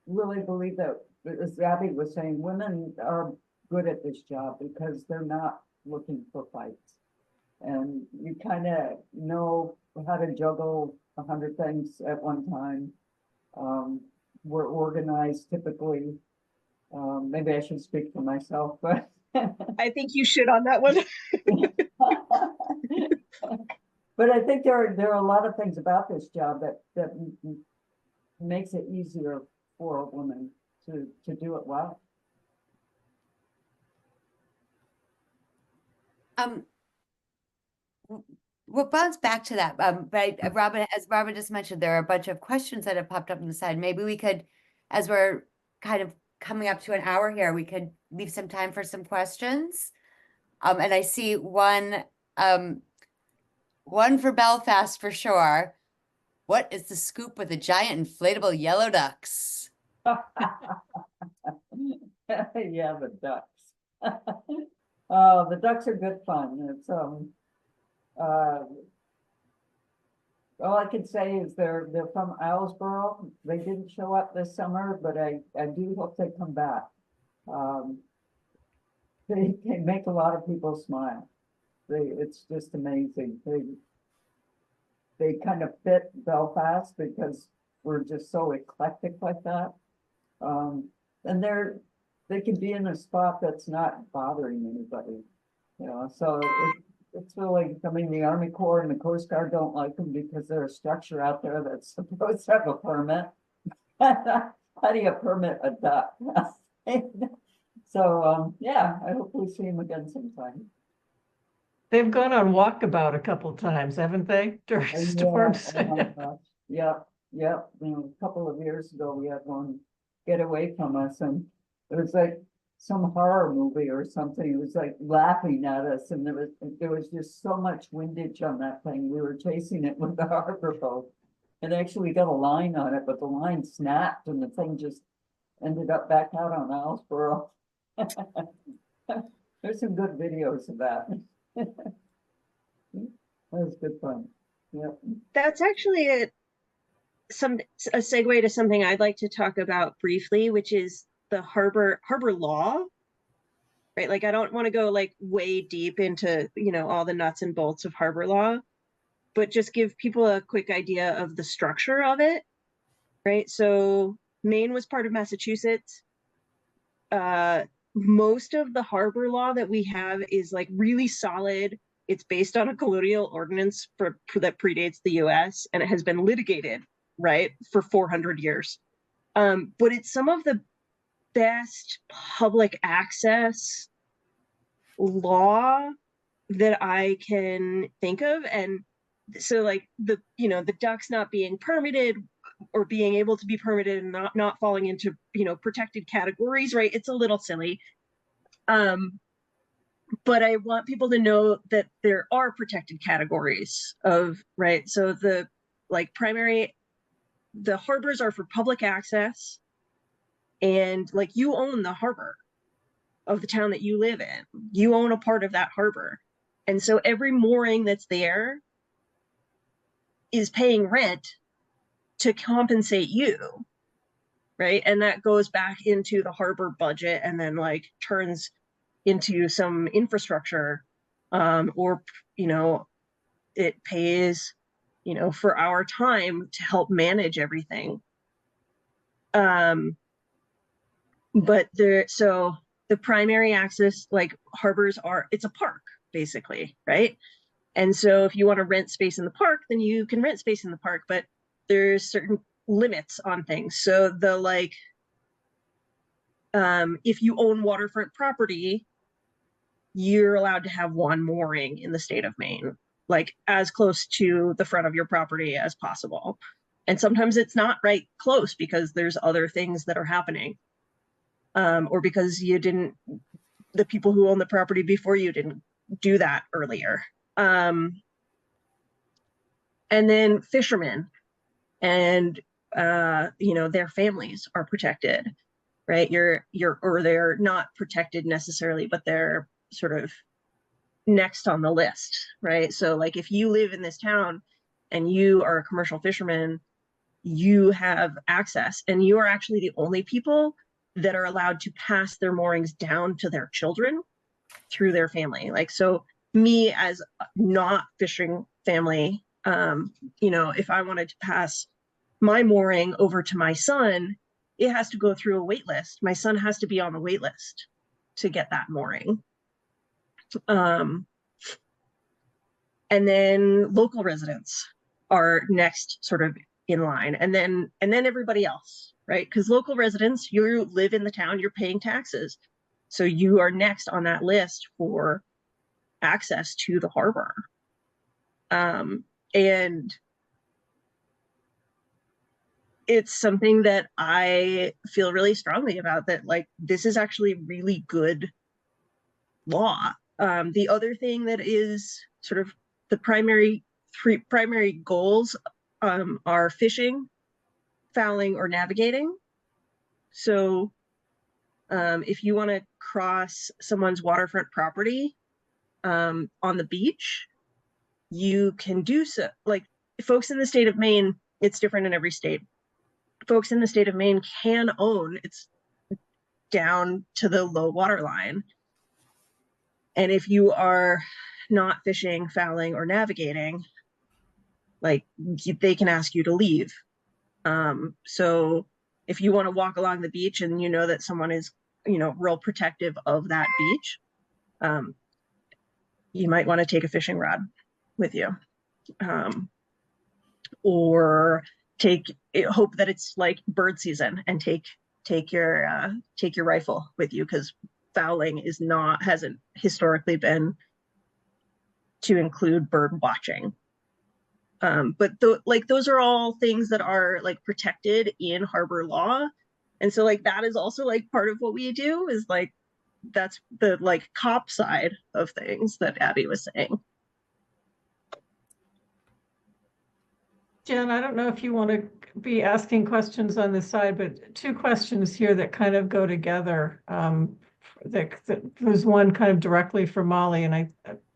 really believe that, as Abbie was saying, women are good at this job because they're not looking for fights. And you kind of know how to juggle 100 things at one time. We're organized typically. Maybe I should speak for myself, but I think you should on that one. but I think there are a lot of things about this job that makes it easier for a woman to do it well. We'll bounce back to that, but Robin, as Robin just mentioned, there are a bunch of questions that have popped up on the side. Maybe we could, as we're kind of coming up to an hour here, we could leave some time for some questions. And I see one for Belfast for sure. What is the scoop with the giant inflatable yellow ducks? Yeah, the ducks. Oh, the ducks are good fun. It's all I can say is they're from Islesboro. They didn't show up this summer, but I do hope they come back. They make a lot of people smile. It's just amazing. They kind of fit Belfast because we're just so eclectic like that. And they can be in a spot that's not bothering anybody, you know, so it's really, I mean, the Army Corps and the Coast Guard don't like them because there's a structure out there that's supposed to have a permit. How do you permit a duck? So, yeah, I hope we see him again sometime. They've gone on walkabout a couple times, haven't they, during Yeah, storms? oh my gosh. Yep. You know, a couple of years ago, we had one get away from us, and it was like some horror movie or something. It was like laughing at us, and there was just so much windage on that thing. We were chasing it with the harbor boat, and actually got a line on it, but the line snapped, and the thing just ended up back out on Islesboro. There's some good videos of that. That was good fun. Yep. That's actually a segue to something I'd like to talk about briefly, which is the harbor law, right? Like, I don't want to go like way deep into, you know, all the nuts and bolts of harbor law, but just give people a quick idea of the structure of it, right? So Maine was part of Massachusetts. Most of the harbor law that we have is like really solid. It's based on a colonial ordinance that predates the US, and it has been litigated, right, for 400 years. But it's some of the best public access law that I can think of. And so like the ducks not being permitted or being able to be permitted and not falling into, you know, protected categories, right? It's a little silly. But I want people to know that there are protected categories of, right? So the harbors are for public access, and like you own the harbor of the town that you live in. You own a part of that harbor. And so every mooring that's there is paying rent to compensate you, right? And that goes back into the harbor budget and then like turns into some infrastructure, or, you know, it pays, you know, for our time to help manage everything. But so the primary access, like harbors it's a park basically, right? And so if you want to rent space in the park, then you can rent space in the park, but there's certain limits on things. So the like, if you own waterfront property, you're allowed to have one mooring in the state of Maine, like as close to the front of your property as possible. And sometimes it's not right close because there's other things that are happening. Or because the people who own the property before you didn't do that earlier. And then fishermen and, their families are protected, right? Or they're not protected necessarily, but they're sort of next on the list, right? So like if you live in this town and you are a commercial fisherman, you have access, and you are actually the only people that are allowed to pass their moorings down to their children through their family. Like, so me as not fishing family, if I wanted to pass my mooring over to my son, it has to go through a wait list. My son has to be on the wait list to get that mooring. And then local residents are next sort of in line, and then everybody else, right? Because local residents, you live in the town, you're paying taxes. So you are next on that list for access to the harbor. And it's something that I feel really strongly about, that like, this is actually really good law. The other thing that is sort of the three primary goals are fishing, fouling, or navigating. So if you want to cross someone's waterfront property on the beach, you can do so. Like, folks in the state of Maine, it's different in every state. Folks in the state of Maine can own, it's down to the low water line. And if you are not fishing, fouling, or navigating, like, they can ask you to leave. So if you want to walk along the beach and you know that someone is, real protective of that beach, you might want to take a fishing rod with you. Or hope that it's like bird season and take your rifle with you, because fouling hasn't historically been to include bird watching. But those are all things that are like protected in harbor law. And so like that is also like part of what we do, is like, that's the like cop side of things that Abbie was saying. Jen, I don't know if you want to be asking questions on this side, but two questions here that kind of go together. There's one kind of directly for Molly,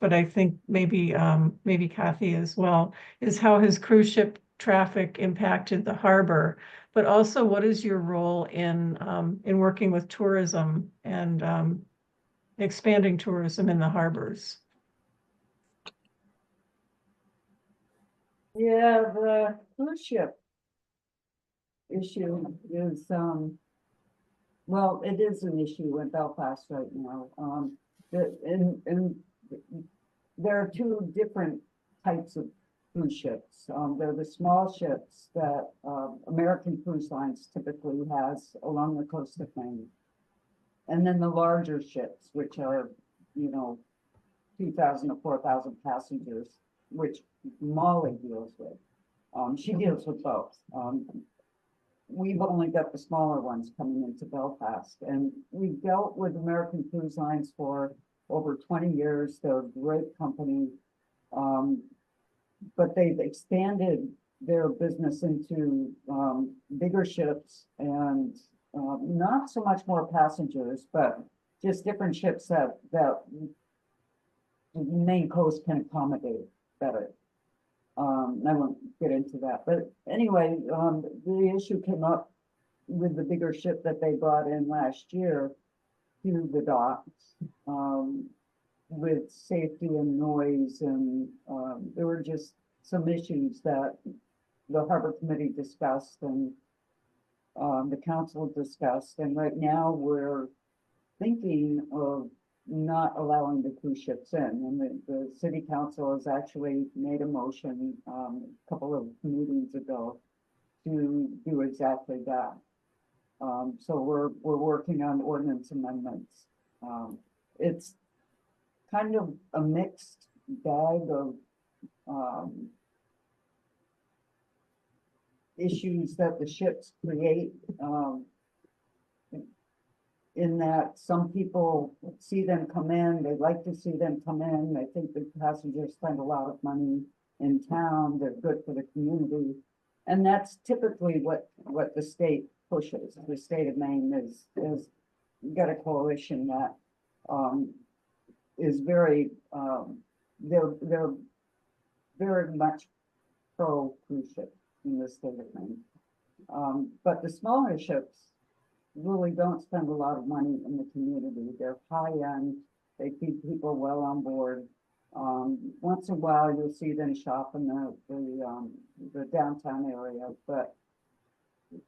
but I think maybe Kathy as well, is how has cruise ship traffic impacted the harbor? But also, what is your role in working with tourism and expanding tourism in the harbors? Yeah, the cruise ship issue is, well, it is an issue in Belfast right now. And there are two different types of cruise ships. There are the small ships that American Cruise Lines typically has along the coast of Maine. And then the larger ships, which are, 2,000 to 4,000 passengers, which Molly deals with. She deals with both. We've only got the smaller ones coming into Belfast, and we've dealt with American Cruise Lines for over 20 years. They're a great company, but they've expanded their business into bigger ships and not so much more passengers, but just different ships that the Maine coast can accommodate better. I won't get into that, but anyway, the issue came up with the bigger ship that they brought in last year to the docks, with safety and noise, and there were just some issues that the harbor committee discussed and the council discussed, and right now we're thinking of not allowing the cruise ships in. And the city council has actually made a motion, a couple of meetings ago to do exactly that. So we're working on ordinance amendments. It's kind of a mixed bag of, issues that the ships create, in that some people see them come in, they like to see them come in, they think the passengers spend a lot of money in town, they're good for the community. And that's typically what the state pushes. The state of Maine is got a coalition that is very, they're very much pro cruise ship in the state of Maine. But the smaller ships really don't spend a lot of money in the community. They're high end, they keep people well on board. Once in a while, you'll see them shop in the downtown area, but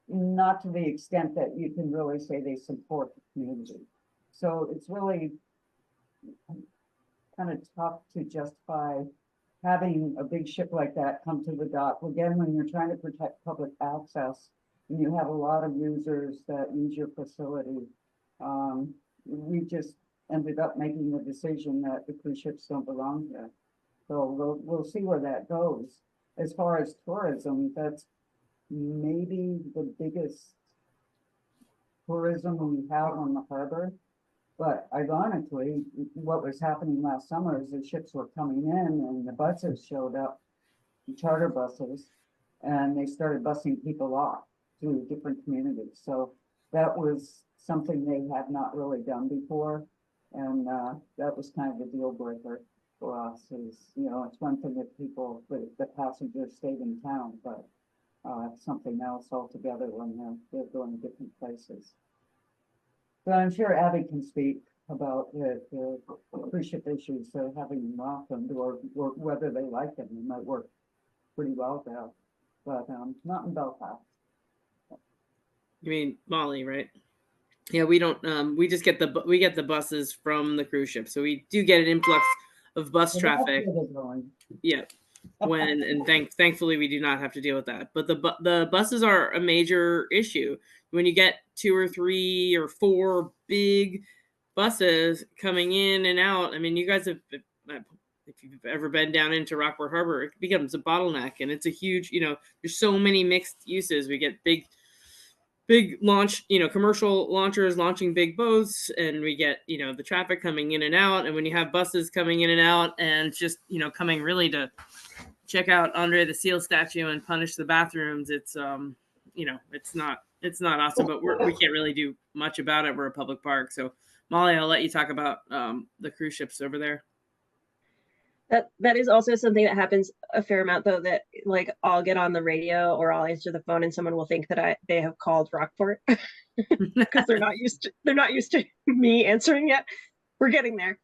not to the extent that you can really say they support the community. So it's really kind of tough to justify having a big ship like that come to the dock. Again, when you're trying to protect public access, and you have a lot of users that use your facility, we just ended up making the decision that the cruise ships don't belong here. So we'll see where that goes. As far as tourism, that's maybe the biggest tourism we have on the harbor. But ironically, what was happening last summer is the ships were coming in and the buses showed up, the charter buses, and they started busing people off to different communities. So that was something they had not really done before. And that was kind of a deal breaker for us. Is, you know, it's one thing if people, the passengers stayed in town, but something else altogether when they're going to different places. So I'm sure Abbie can speak about the cruise ship issues they're having in Rockland, or whether they like them. They might work pretty well there, but not in Belfast. You mean Molly, right? Yeah, we don't. We just get the buses from the cruise ship, so we do get an influx of bus So that's traffic. where they're going. Yeah, thankfully we do not have to deal with that. But the buses are a major issue. When you get 2 or 3 or 4 big buses coming in and out, I mean, you guys have, if you've ever been down into Rockport Harbor, it becomes a bottleneck, and it's a huge, you know, there's so many mixed uses. We get big launch, you know, commercial launchers launching big boats, and we get, you know, the traffic coming in and out. And when you have buses coming in and out and just, you know, coming really to check out Andre the Seal statue and punish the bathrooms, it's you know, it's not awesome, but we can't really do much about it. We're a public park. So Molly, I'll let you talk about the cruise ships over there. That is also something that happens a fair amount, though, that like I'll get on the radio or I'll answer the phone and someone will think that they have called Rockport because they're not used to me answering yet. We're getting there.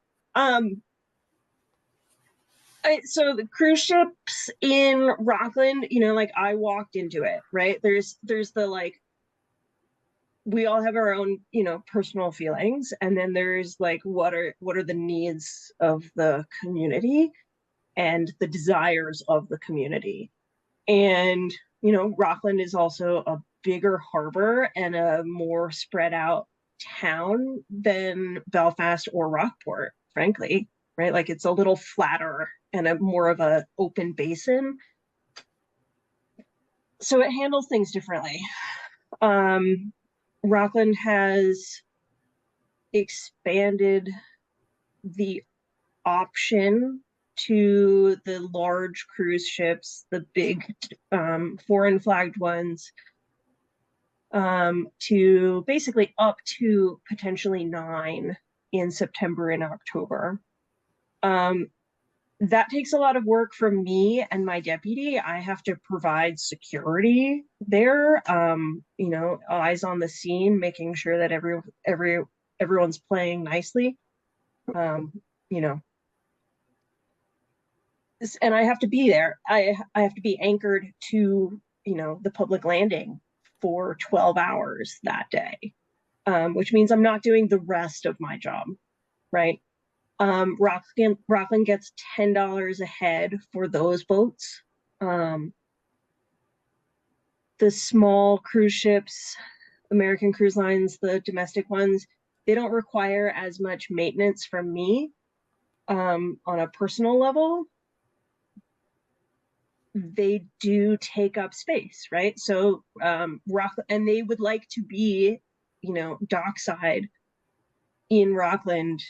So the cruise ships in Rockland, you know, like I walked into it, right? There's the like, we all have our own, you know, personal feelings, and then there's like what are the needs of the community and the desires of the community. And you know, Rockland is also a bigger harbor and a more spread out town than Belfast or Rockport, frankly, right? Like it's a little flatter and a more of a open basin, so it handles things differently. Rockland has expanded the option to the large cruise ships, the big foreign flagged ones, to basically up to potentially 9 in September and October. That takes a lot of work from me and my deputy. I have to provide security there, you know, eyes on the scene, making sure that everyone's playing nicely, you know. And I have to be there. I have to be anchored to, you know, the public landing for 12 hours that day, which means I'm not doing the rest of my job, right? Rockland gets $10 a head for those boats. The small cruise ships, American Cruise Lines, the domestic ones, they don't require as much maintenance from me on a personal level. They do take up space, right? So and they would like to be, dockside in Rockland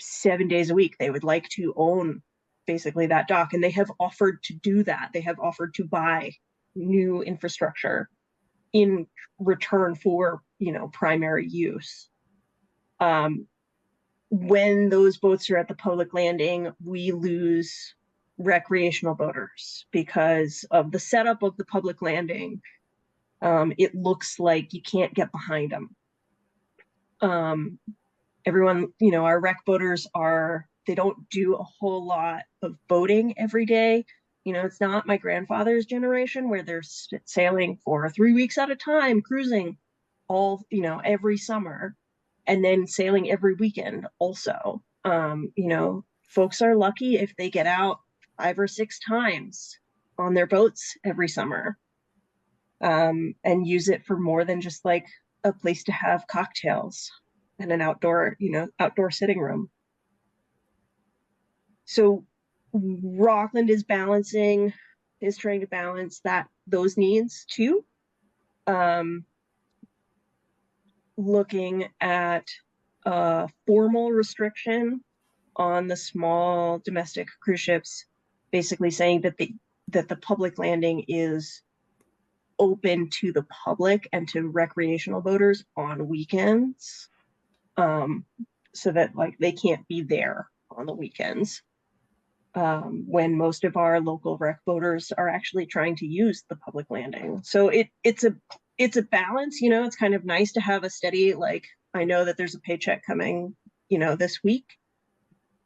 7 days a week. They would like to own basically that dock, and they have offered to do that. They have offered to buy new infrastructure in return for, primary use. When those boats are at the public landing, we lose recreational boaters because of the setup of the public landing. It looks like you can't get behind them. Everyone, our rec boaters they don't do a whole lot of boating every day. It's not my grandfather's generation where they're sailing for 3 weeks at a time, cruising every summer, and then sailing every weekend also. Folks are lucky if they get out 5 or 6 times on their boats every summer, and use it for more than just like a place to have cocktails and an outdoor sitting room. So Rockland is trying to balance those needs too. Looking at a formal restriction on the small domestic cruise ships, basically saying that the public landing is open to the public and to recreational boaters on weekends, so that they can't be there on the weekends, when most of our local rec boaters are actually trying to use the public landing. So it's a balance. It's kind of nice to have a steady, I know that there's a paycheck coming, this week,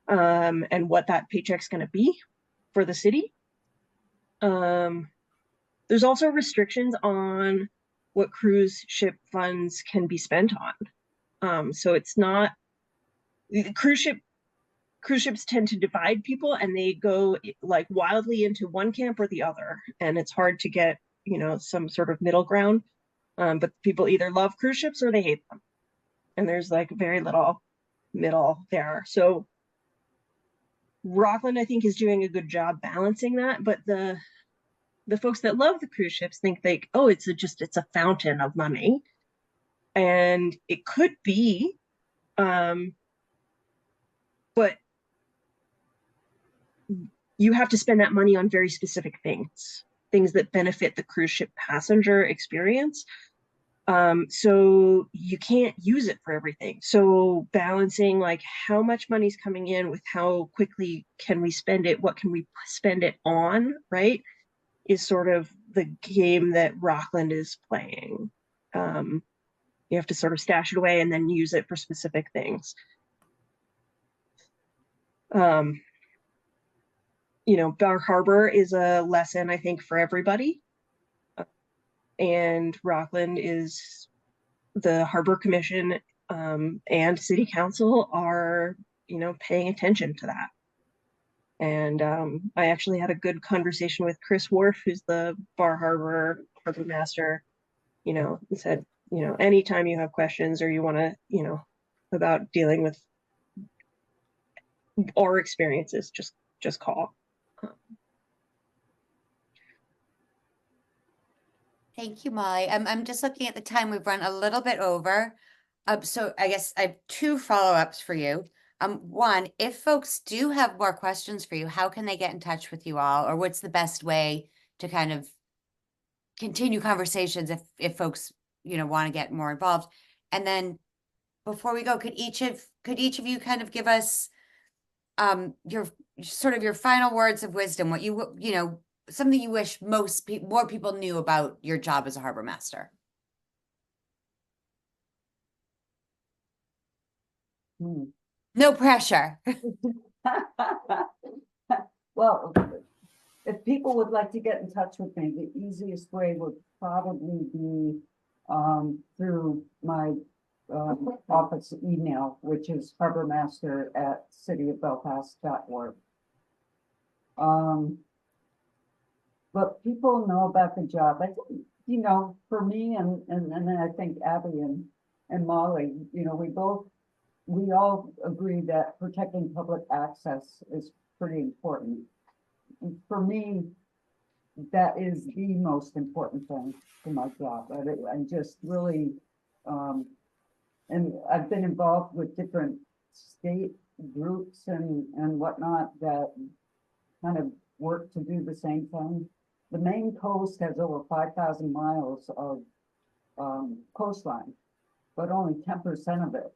and what that paycheck's going to be for the city. There's also restrictions on what cruise ship funds can be spent on. So it's not, cruise ships tend to divide people, and they go wildly into one camp or the other, and it's hard to get some sort of middle ground. But people either love cruise ships or they hate them, and there's very little middle there. So Rockland, I think, is doing a good job balancing that, but the folks that love the cruise ships think it's a fountain of money, and it could be, but you have to spend that money on very specific things that benefit the cruise ship passenger experience. So you can't use it for everything. So balancing how much money's coming in with how quickly can we spend it, what can we spend it on, right, is sort of the game that Rockland is playing. You have to sort of stash it away and then use it for specific things. Bar Harbor is a lesson, I think, for everybody. And Rockland is, the Harbor Commission and City Council are, paying attention to that. And I actually had a good conversation with Chris Wharf, who's the Bar Harbor Harbormaster, and said, anytime you have questions or you want to, about dealing with our experiences, just call. Thank you, Molly. I'm just looking at the time. We've run a little bit over. So I guess I have 2 follow-ups for you. One, if folks do have more questions for you, how can they get in touch with you all? Or what's the best way to kind of continue conversations if folks, want to get more involved? And then before we go, could each of you kind of give us your final words of wisdom, what something you wish more people knew about your job as a harbor master? No pressure. Well, if people would like to get in touch with me, the easiest way would probably be through my office email, which is harbormaster@cityofbelfast.org. But people know about the job. I think, you know, for me and then I think Abbie and Molly, you know, we all agree that protecting public access is pretty important. And for me, that is the most important thing for my job. I just really, and I've been involved with different state groups and whatnot that kind of work to do the same thing. The Maine coast has over 5,000 miles of coastline, but only 10% of it,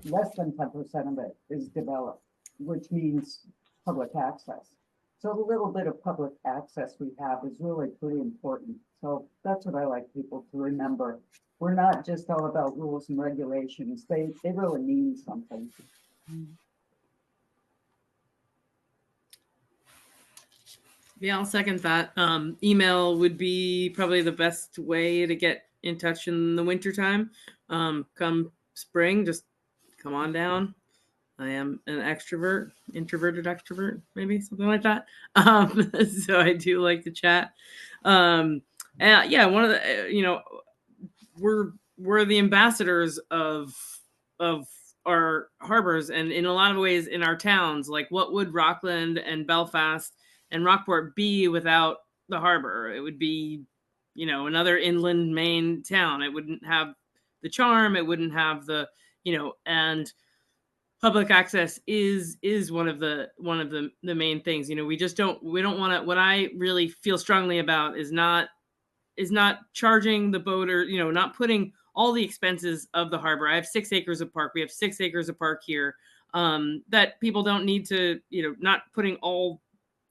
less than 10% of it is developed, which means public access. So the little bit of public access we have is really pretty important. So that's what I like people to remember. We're not just all about rules and regulations. They really mean something. Yeah, I'll second that. Email would be probably the best way to get in touch in the wintertime. Come spring, just come on down. I am an extrovert, introverted extrovert, maybe something like that. So I do like to chat. And yeah, one of the, you know, we're the ambassadors of our harbors, and in a lot of ways in our towns. Like, what would Rockland and Belfast and Rockport be without the harbor? It would be, you know, another inland Maine town. It wouldn't have the charm. It wouldn't have the, you know, and public access is one of the main things. You know, we don't want to, what I really feel strongly about is not charging the boater, you know, not putting all the expenses of the harbor. I have 6 acres of park. We have 6 acres of park here, that people don't need to, you know, not putting all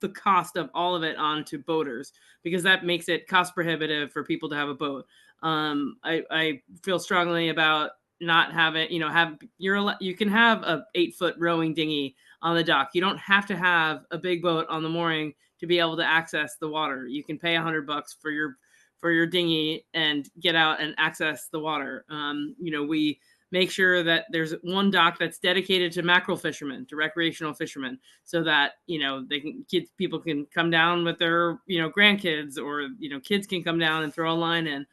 the cost of all of it onto boaters, because that makes it cost prohibitive for people to have a boat. I feel strongly about not having, you know, you can have a 8-foot rowing dinghy on the dock. You don't have to have a big boat on the mooring to be able to access the water. You can pay $100 for your dinghy and get out and access the water. You know, we make sure that there's one dock that's dedicated to mackerel fishermen, to recreational fishermen, so that, you know, people can come down with their, you know, grandkids, or, you know, kids can come down and throw a line in.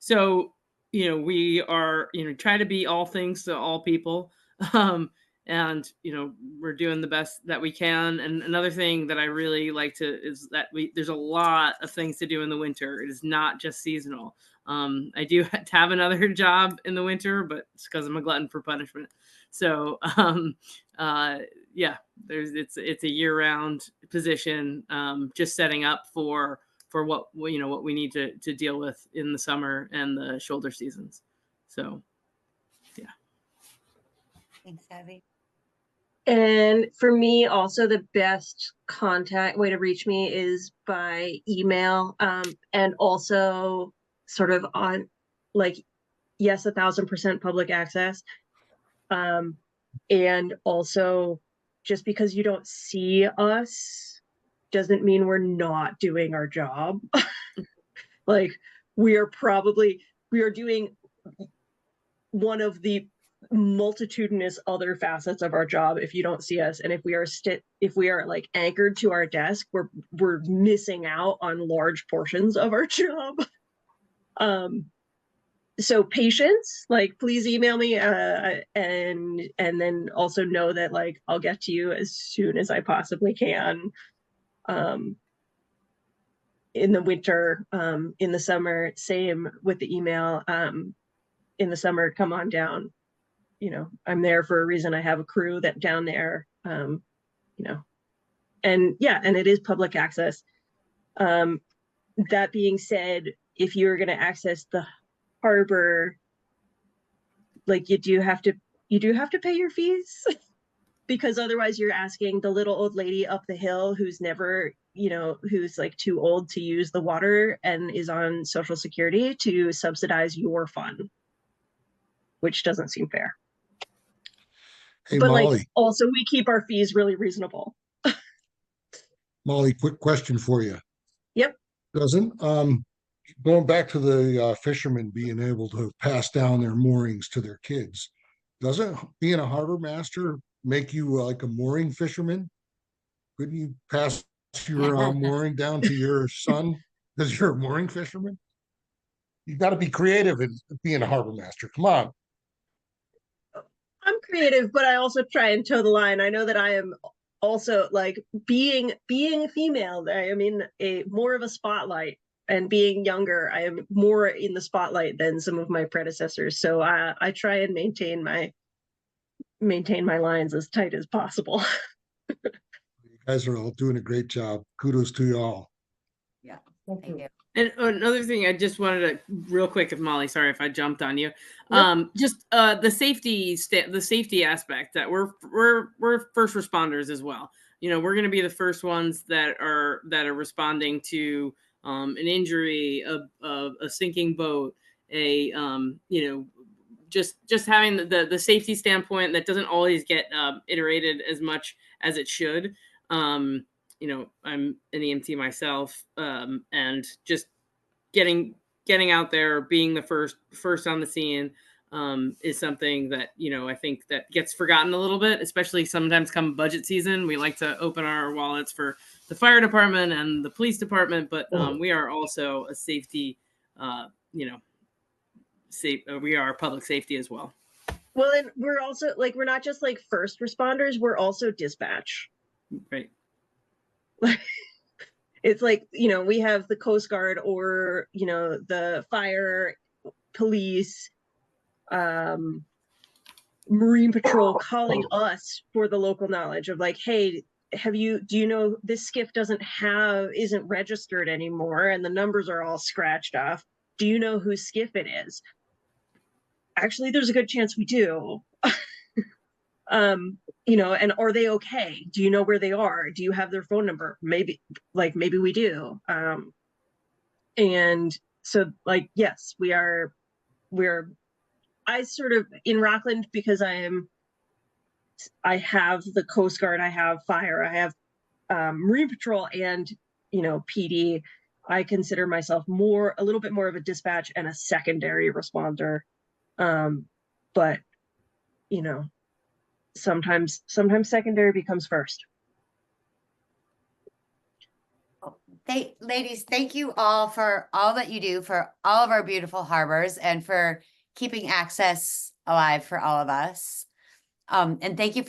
So, you know, we are, you know, try to be all things to all people. And, you know, we're doing the best that we can. And another thing that I really like is that there's a lot of things to do in the winter. It is not just seasonal. I do have another job in the winter, but it's because I'm a glutton for punishment. So, yeah, it's a year-round position, just setting up for what, you know, what we need to deal with in the summer and the shoulder seasons. So, yeah. Thanks, Abbie. And for me, also the best way to reach me is by email, and also sort of on, like, yes, 1,000% public access. And also, just because you don't see us doesn't mean we're not doing our job. Like, we are doing one of the multitudinous other facets of our job if you don't see us, and if we are like anchored to our desk, we're missing out on large portions of our job. So patience, like, please email me, and then also know that, like, I'll get to you as soon as I possibly can. In the winter, in the summer, same with the email. In the summer, come on down. You know, I'm there for a reason. I have a crew that down there, you know, and yeah, and it is public access. That being said, if you're going to access the harbor, like, you do have to pay your fees, because otherwise you're asking the little old lady up the hill who's never, you know, who's like too old to use the water and is on Social Security to subsidize your fun, which doesn't seem fair. Hey, But Molly. like, also, we keep our fees really reasonable. Molly, quick question for you. Yep. Doesn't going back to the fishermen being able to pass down their moorings to their kids, doesn't being a harbor master make you like a mooring fisherman? Couldn't you pass your mooring down to your son because you're a mooring fisherman? You got to be creative in being a harbor master. Come on. I'm creative, but I also try and toe the line. I know that I am also like being a female. I am in a more of a spotlight, and being younger, I am more in the spotlight than some of my predecessors. So I try and maintain my lines as tight as possible. You guys are all doing a great job. Kudos to you all. Yeah, Thank thank you. you. And another thing I just wanted to real quick, if Molly, sorry if I jumped on you. Just the safety aspect that we're first responders as well. You know, we're going to be the first ones that are responding to an injury, a sinking boat, you know, just having the safety standpoint that doesn't always get iterated as much as it should. You know, I'm an EMT myself, and just getting out there, being the first on the scene, is something that, you know, I think that gets forgotten a little bit, especially sometimes come budget season. We like to open our wallets for the fire department and the police department, but we are also a safety, you know, we are public safety as well. Well, and we're also like, we're not just like first responders, we're also dispatch. Right. It's like, you know, we have the Coast Guard or, you know, the fire, police, Marine Patrol calling us for the local knowledge of like, hey, do you know this skiff isn't registered anymore and the numbers are all scratched off. Do you know whose skiff it is? Actually, there's a good chance we do. You know, and are they okay? Do you know where they are? Do you have their phone number? Maybe we do. And so like, yes, I sort of in Rockland, because I have the Coast Guard, I have fire, I have Marine Patrol, and, you know, PD. I consider myself a little bit more of a dispatch and a secondary responder. But, you know, sometimes secondary becomes first. Ladies, thank you all for all that you do for all of our beautiful harbors and for keeping access alive for all of us. And thank you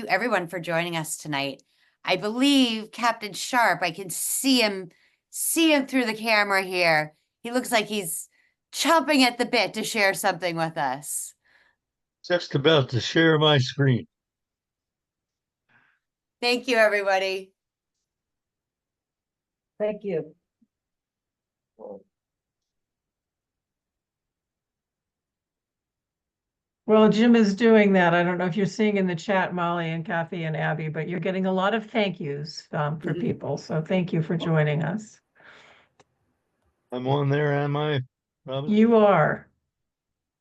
everyone for joining us tonight. I believe Captain Sharp, I can see him through the camera here. He looks like he's chomping at the bit to share something with us. Just about to share my screen. Thank you, everybody. Thank you. Well, Jim is doing that. I don't know if you're seeing in the chat, Molly and Kathy and Abbie, but you're getting a lot of thank yous for people. So thank you for joining us. I'm on there, am I, Robin? You are.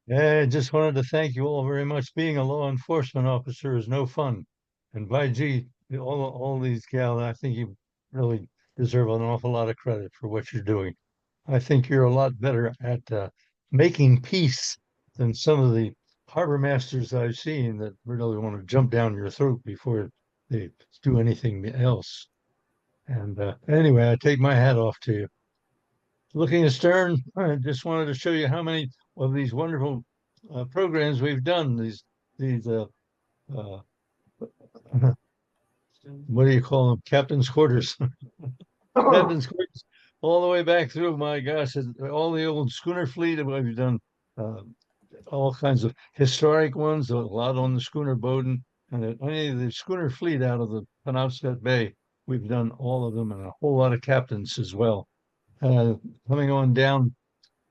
Yeah, I just wanted to thank you all very much. Being a law enforcement officer is no fun. And by gee, all these gals, I think you really deserve an awful lot of credit for what you're doing. I think you're a lot better at making peace than some of the harbor masters I've seen that really want to jump down your throat before they do anything else. And anyway, I take my hat off to you. Looking astern, I just wanted to show you how many of these wonderful programs we've done. These what do you call them? Captain's quarters. Captain's quarters, all the way back through. My gosh, all the old schooner fleet. We've done all kinds of historic ones. A lot on the schooner Bowden, and any of the schooner fleet out of the Penobscot Bay. We've done all of them, and a whole lot of captains as well. Coming on down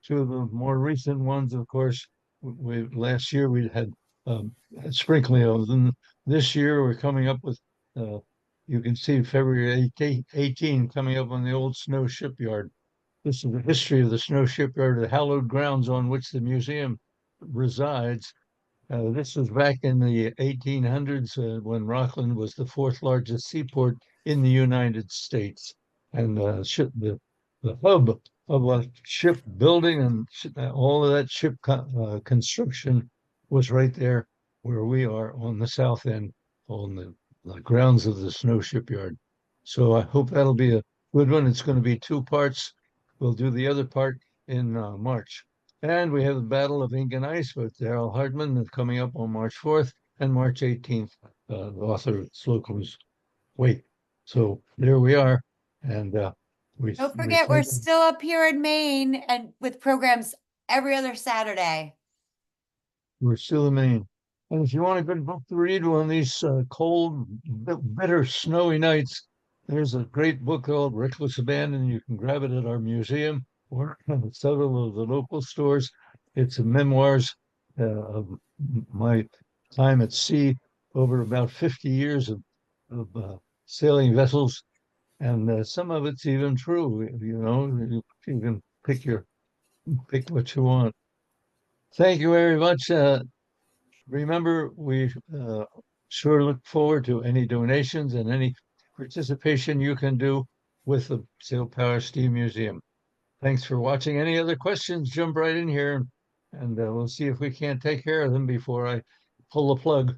to the more recent ones, of course, last year we had a sprinkling of them. This year we're coming up with, you can see February 18 coming up on the old Snow Shipyard. This is the history of the Snow Shipyard, the hallowed grounds on which the museum resides. This was back in the 1800s when Rockland was the fourth largest seaport in the United States. And the hub of a ship building and all of that ship construction was right there where we are on the south end, on the grounds of the snow shipyard. So I hope that'll be a good one. It's going to be two parts. We'll do the other part in March. And we have the Battle of Ink and Ice with Daryl Hartman coming up on March 4th and March 18th, the author of Slocum's Wake. So there we are. And Don't forget, we're still up here in Maine and with programs every other Saturday. We're still in Maine. And if you want a good book to read on these cold, bitter, snowy nights, there's a great book called Reckless Abandon. You can grab it at our museum or several of the local stores. It's a memoirs of my time at sea over about 50 years of sailing vessels. And some of it's even true, you know, you can pick what you want. Thank you very much. Remember, we sure look forward to any donations and any participation you can do with the Sail Power Steam Museum. Thanks for watching. Any other questions, jump right in here and we'll see if we can't take care of them before I pull the plug.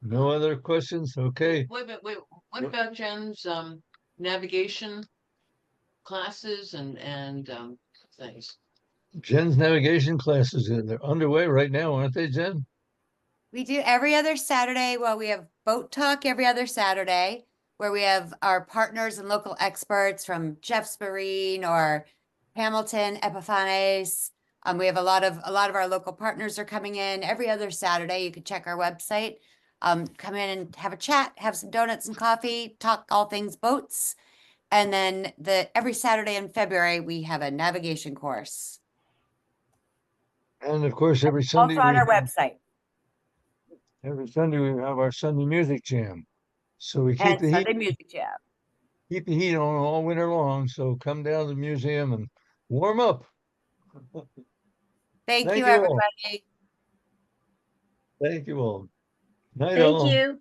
No other questions? Okay. Wait a minute, wait, what about Jen's navigation classes and things? Jen's navigation classes, they're underway right now, aren't they, Jen? We do every other Saturday. Well, we have boat talk every other Saturday where we have our partners and local experts from Jeff's Marine or Hamilton, Epiphanes. We have a lot of our local partners are coming in every other Saturday. You can check our website. Come in and have a chat, have some donuts and coffee, talk all things boats. And then every Saturday in February, we have a navigation course. And of course, every Sunday Also on our website. every Sunday we have our Sunday music jam. So we keep And the Sunday heat music jam. keep the heat on all winter long. So come down to the museum and warm up. Thank Thank you, you all. everybody. Thank you all. Night Thank all. you.